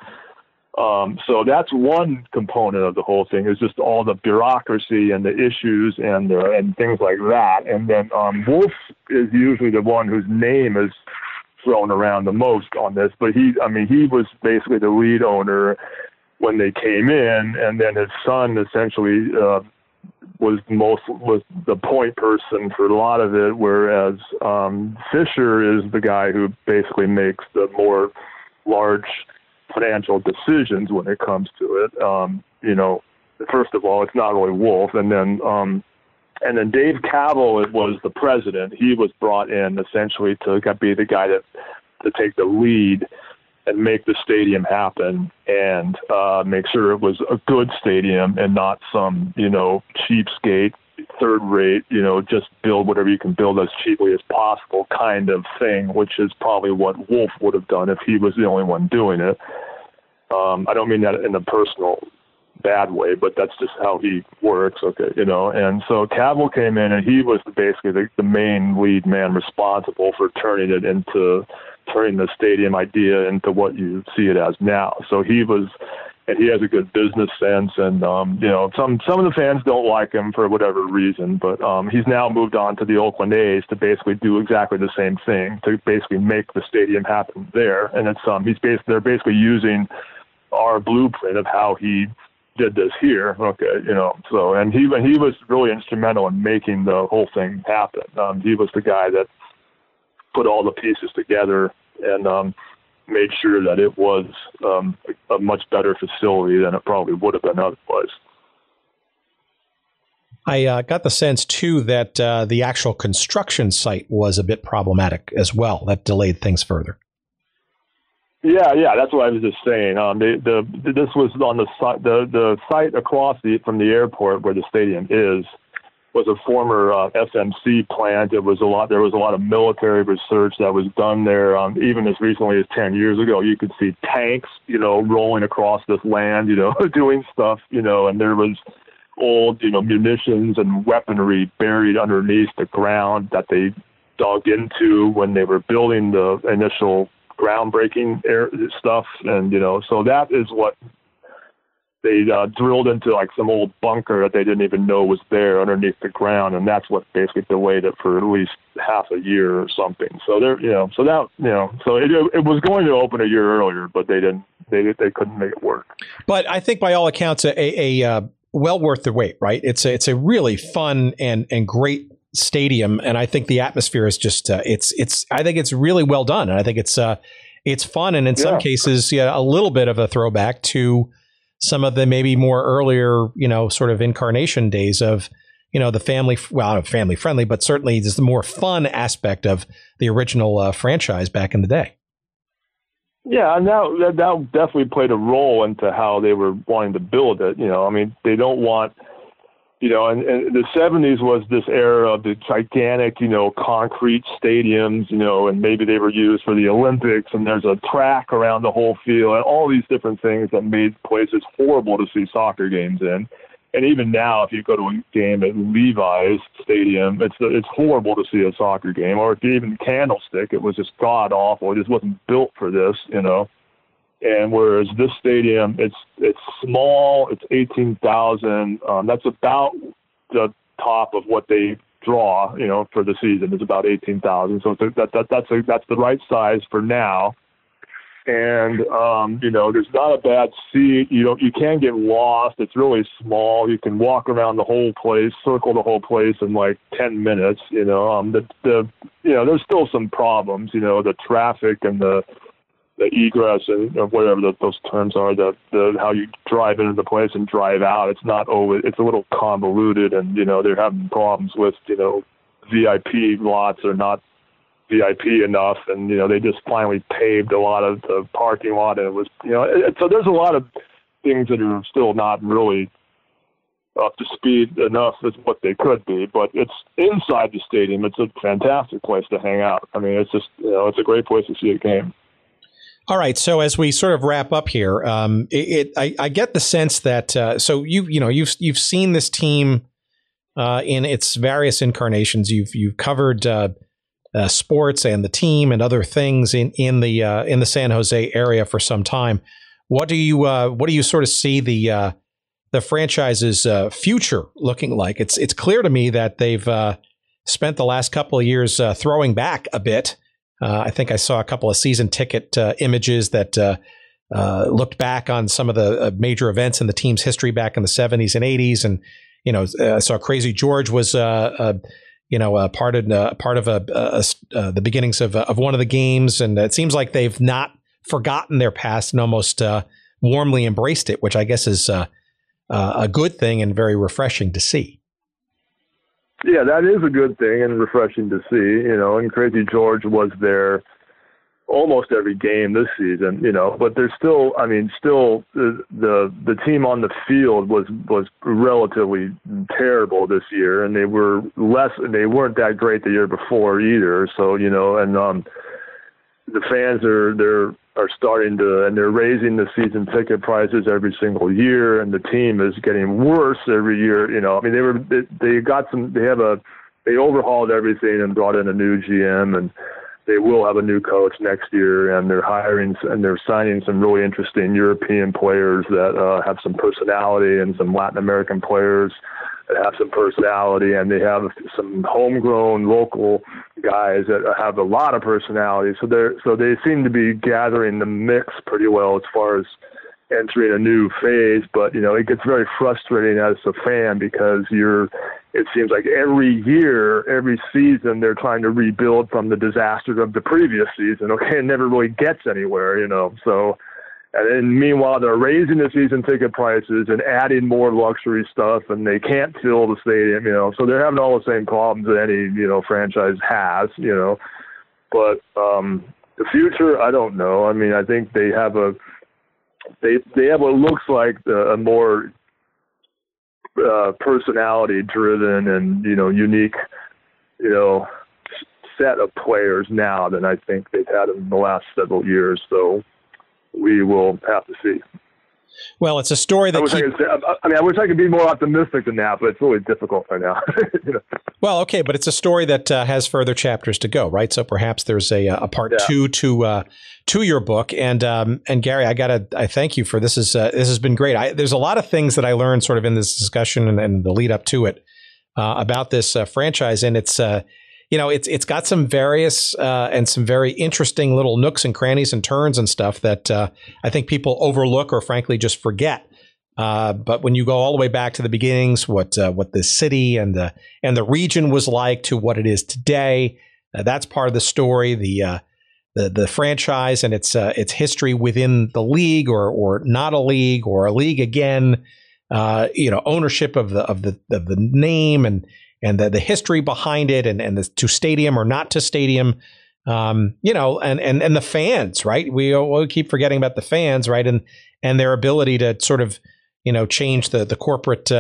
S1: So that's one component of the whole thing, is just all the bureaucracy and the issues and things like that. And then Wolf is usually the one whose name is thrown around the most on this, but he was basically the lead owner when they came in, and then his son essentially was the point person for a lot of it, whereas Fisher is the guy who basically makes the more large financial decisions when it comes to it. First of all, it's not really Wolf, and then Dave Cavill was the president. He was brought in essentially to be the guy to take the lead and make the stadium happen, and make sure it was a good stadium and not some, cheapskate, third rate, just build whatever you can build as cheaply as possible kind of thing, which is probably what Wolf would have done if he was the only one doing it. I don't mean that in a personal bad way, but that's just how he works. Okay. And so Cavill came in, and he was basically the main lead man responsible for turning the stadium idea into what you see it as now. So he has a good business sense, and some of the fans don't like him for whatever reason, but he's now moved on to the Oakland A's to basically do exactly the same thing, to basically make the stadium happen there. And it's they're basically using our blueprint of how he did this here. Okay. So, and he was really instrumental in making the whole thing happen. He was the guy that put all the pieces together and made sure that it was a much better facility than it probably would have been otherwise.
S3: I got the sense, too, that the actual construction site was a bit problematic as well. That delayed things further.
S1: Yeah, that's what I was just saying. This was on the site across from the airport where the stadium is, was a former FMC plant. There was a lot of military research that was done there. Even as recently as 10 years ago, you could see tanks, rolling across this land, doing stuff, and there was old, munitions and weaponry buried underneath the ground that they dug into when they were building the initial groundbreaking stuff. And, so that is what they drilled into, like some old bunker that they didn't even know was there underneath the ground, and that's what basically delayed it for at least half a year or something. So it was going to open a year earlier, but they couldn't make it work. But
S3: I think by all accounts, a well worth the wait, right? It's a really fun and great stadium, and I think the atmosphere is just I think it's really well done, and I think it's fun, and in some cases, a little bit of a throwback to some of the maybe more earlier, sort of incarnation days of, the family friendly, but certainly just the more fun aspect of the original franchise back in the day.
S1: Yeah, and that definitely played a role into how they were wanting to build it. They don't want, and the 70s was this era of the gigantic, concrete stadiums, and maybe they were used for the Olympics, and there's a track around the whole field, and all these different things that made places horrible to see soccer games in. And even now, if you go to a game at Levi's Stadium, it's horrible to see a soccer game. Or if you even Candlestick, it was just god awful. It just wasn't built for this, And whereas this stadium, it's small, it's 18,000. That's about the top of what they draw, for the season. It's about 18,000. So that's the right size for now. And there's not a bad seat. You can't get lost. It's really small. You can walk around the whole place, circle the whole place in like 10 minutes. There's still some problems. The traffic and the egress and whatever those terms are, the how you drive into the place and drive out. It's a little convoluted, and they're having problems with VIP lots are not VIP enough, and they just finally paved a lot of the parking lot, and it was so there's a lot of things that are still not really up to speed enough as what they could be. But it's inside the stadium. It's a fantastic place to hang out. It's just it's a great place to see a game.
S3: All right. So as we sort of wrap up here, I get the sense that so you've seen this team in its various incarnations. You've covered sports and the team and other things in the San Jose area for some time. What do you sort of see the franchise's future looking like? It's clear to me that they've spent the last couple of years throwing back a bit. I think I saw a couple of season ticket images that looked back on some of the major events in the team's history back in the 70s and 80s. And, I saw Crazy George was, part of the beginnings of one of the games. And it seems like they've not forgotten their past and almost warmly embraced it, which I guess is a good thing and very refreshing to see.
S1: Yeah, that is a good thing and refreshing to see, and Crazy George was there almost every game this season, but there's still the team on the field was relatively terrible this year, and they weren't that great the year before either. So, and the fans are starting to, and they're raising the season ticket prices every single year, and the team is getting worse every year. They overhauled everything and brought in a new GM, and they will have a new coach next year, and they're signing some really interesting European players that have some personality, and some Latin American players that have some personality, and they have some homegrown local guys that have a lot of personality. So they seem to be gathering the mix pretty well as far as entering a new phase. But it gets very frustrating as a fan because it seems like every year, every season, they're trying to rebuild from the disasters of the previous season. Okay, it never really gets anywhere, So, and then meanwhile, they're raising the season ticket prices and adding more luxury stuff, and they can't fill the stadium, So they're having all the same problems that any franchise has, But the future, I don't know. I mean, I think they have they have what looks like a more personality driven and unique set of players now than I think they've had in the last several years. So we will have to see.
S3: Well, it's a story that
S1: I wish I could be more optimistic than that, but it's really difficult right now.
S3: Well, okay, but it's a story that has further chapters to go, right? So perhaps there's a part two to your book. And Gary, I thank you for this. This has been great. There's a lot of things that I learned sort of in this discussion and the lead up to it about this franchise, and it's got some various and some very interesting little nooks and crannies and turns and stuff that I think people overlook or frankly just forget. But when you go all the way back to the beginnings, what the city and the region was like to what it is today, that's part of the story. The franchise and its history within the league or not a league or a league again. Ownership of the name and the history behind it and the to stadium or not to stadium, and the fans, right? We'll keep forgetting about the fans, right? And their ability to sort of, change the corporate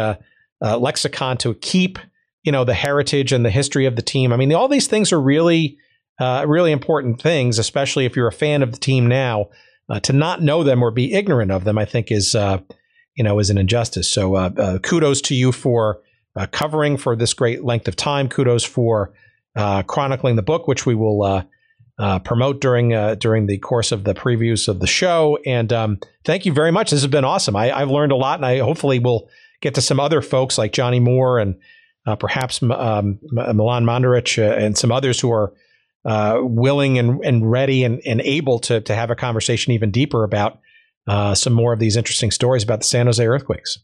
S3: lexicon to keep, the heritage and the history of the team. I mean, all these things are really, really important things, especially if you're a fan of the team now. To not know them or be ignorant of them, I think is an injustice. So kudos to you for covering for this great length of time. Kudos for chronicling the book, which we will promote during the course of the previews of the show. And thank you very much. This has been awesome. I've learned a lot, and I hopefully will get to some other folks like Johnny Moore and perhaps Milan Mandaric and some others who are willing and ready and able to have a conversation even deeper about some more of these interesting stories about the San Jose Earthquakes.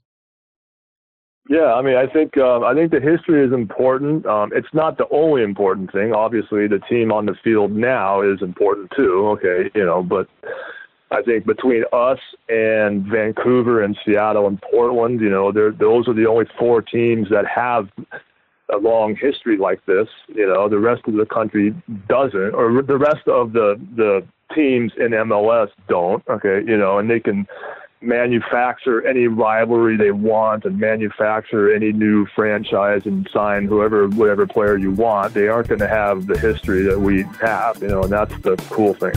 S1: Yeah, I mean, I think the history is important. It's not the only important thing. Obviously, the team on the field now is important too. Okay, but I think between us and Vancouver and Seattle and Portland, those are the only four teams that have a long history like this. The rest of the country doesn't, or the rest of the teams in MLS don't. Okay, and they can manufacture any rivalry they want and manufacture any new franchise and sign whatever player you want. They aren't going to have the history that we have, and that's the cool thing.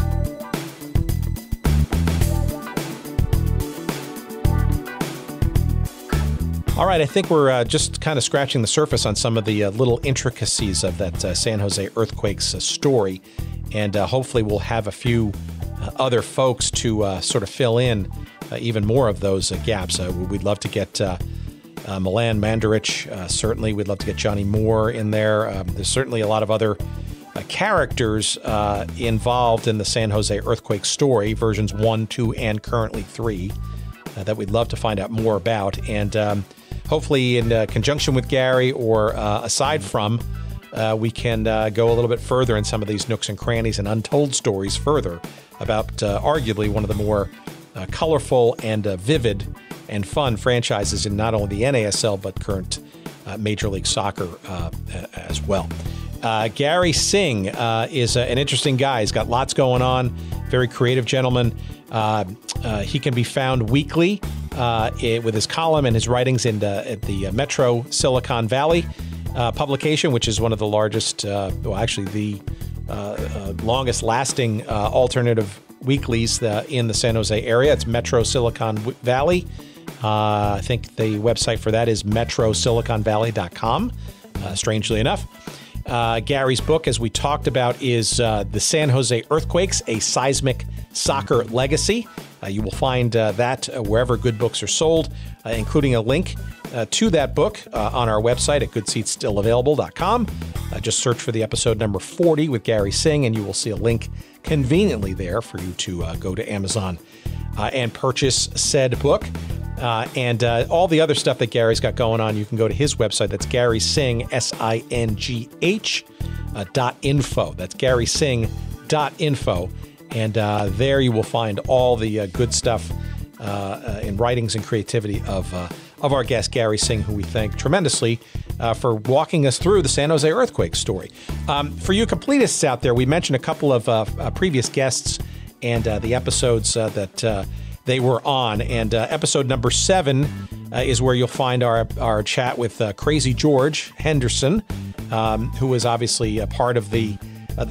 S3: All right, I think we're just kind of scratching the surface on some of the little intricacies of that San Jose Earthquakes story, and hopefully we'll have a few other folks to sort of fill in even more of those gaps. We'd love to get Milan Mandaric, certainly. We'd love to get Johnny Moore in there. There's certainly a lot of other characters involved in the San Jose Earthquake story, versions 1, 2, and currently 3, that we'd love to find out more about. And hopefully in conjunction with Gary or aside from, we can go a little bit further in some of these nooks and crannies and untold stories further about arguably one of the more colorful and vivid and fun franchises in not only the NASL but current Major League Soccer as well. Gary Singh is an interesting guy. He's got lots going on, very creative gentleman. He can be found weekly with his column and his writings at the Metro Silicon Valley publication, which is one of the largest, the longest lasting alternative weeklies in the San Jose area. It's Metro Silicon Valley. I think the website for that is metrosiliconvalley.com, strangely enough. Gary's book, as we talked about, is The San Jose Earthquakes, A Seismic Soccer Legacy. You will find that wherever good books are sold, including a link to that book on our website at goodseatsstillavailable.com. Just search for the episode number 40 with Gary Singh, and you will see a link conveniently there for you to go to Amazon and purchase said book. And all the other stuff that Gary's got going on, you can go to his website. That's Gary Singh, SINGH, .info. That's GarySingh.info. And there you will find all the good stuff in writings and creativity of our guest, Gary Singh, who we thank tremendously for walking us through the San Jose Earthquake story. For you completists out there, we mentioned a couple of previous guests and the episodes that they were on. And episode number 7 is where you'll find our chat with Crazy George Henderson, who was obviously a part of the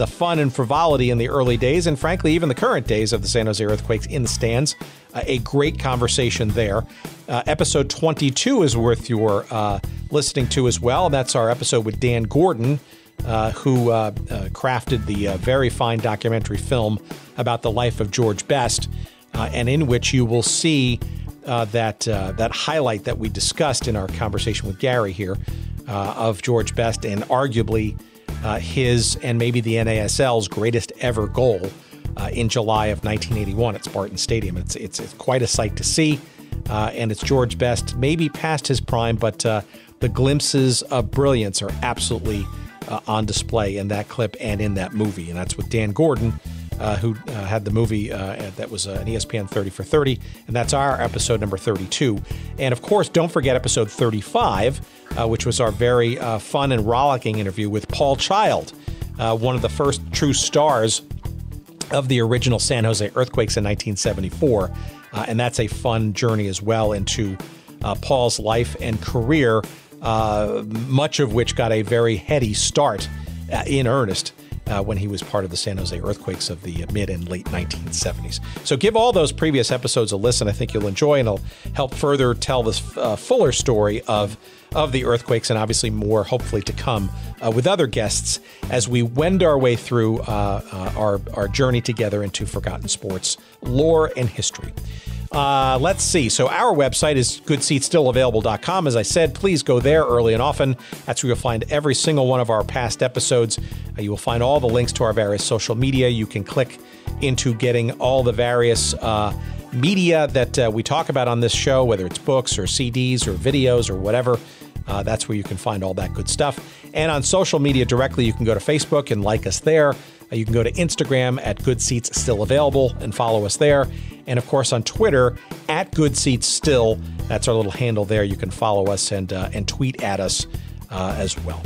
S3: fun and frivolity in the early days, and frankly, even the current days of the San Jose Earthquakes in the stands. A great conversation there. Episode 22 is worth your listening to as well. That's our episode with Dan Gordon, who crafted the very fine documentary film about the life of George Best, and in which you will see that highlight that we discussed in our conversation with Gary here of George Best, and arguably his and maybe the NASL's greatest ever goal in July of 1981 at Spartan Stadium. It's quite a sight to see, and it's George Best maybe past his prime, but the glimpses of brilliance are absolutely on display in that clip and in that movie, and that's with Dan Gordon, who had the movie that was an ESPN 30 for 30, and that's our episode number 32. And of course, don't forget episode 35, which was our very fun and rollicking interview with Paul Child, one of the first true stars of the original San Jose Earthquakes in 1974. And that's a fun journey as well into Paul's life and career, much of which got a very heady start in earnest when he was part of the San Jose Earthquakes of the mid and late 1970s. So give all those previous episodes a listen. I think you'll enjoy, and it'll help further tell this fuller story of the Earthquakes, and obviously more hopefully to come with other guests as we wend our way through our journey together into forgotten sports lore and history. Let's see. So our website is goodseatsstillavailable.com. As I said, please go there early and often. That's where you'll find every single one of our past episodes. You will find all the links to our various social media. You can click into getting all the various media that we talk about on this show, whether it's books or CDs or videos or whatever. That's where you can find all that good stuff. And on social media directly, you can go to Facebook and like us there. You can go to Instagram at Good Seats Still Available and follow us there. And of course on Twitter at Good Seats Still. That's our little handle there. You can follow us and tweet at us as well.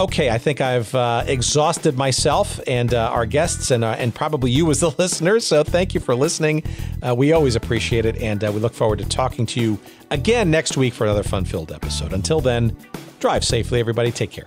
S3: Okay, I think I've exhausted myself and our guests and probably you as the listeners. So thank you for listening. We always appreciate it, and we look forward to talking to you again next week for another fun-filled episode. Until then, drive safely, everybody. Take care.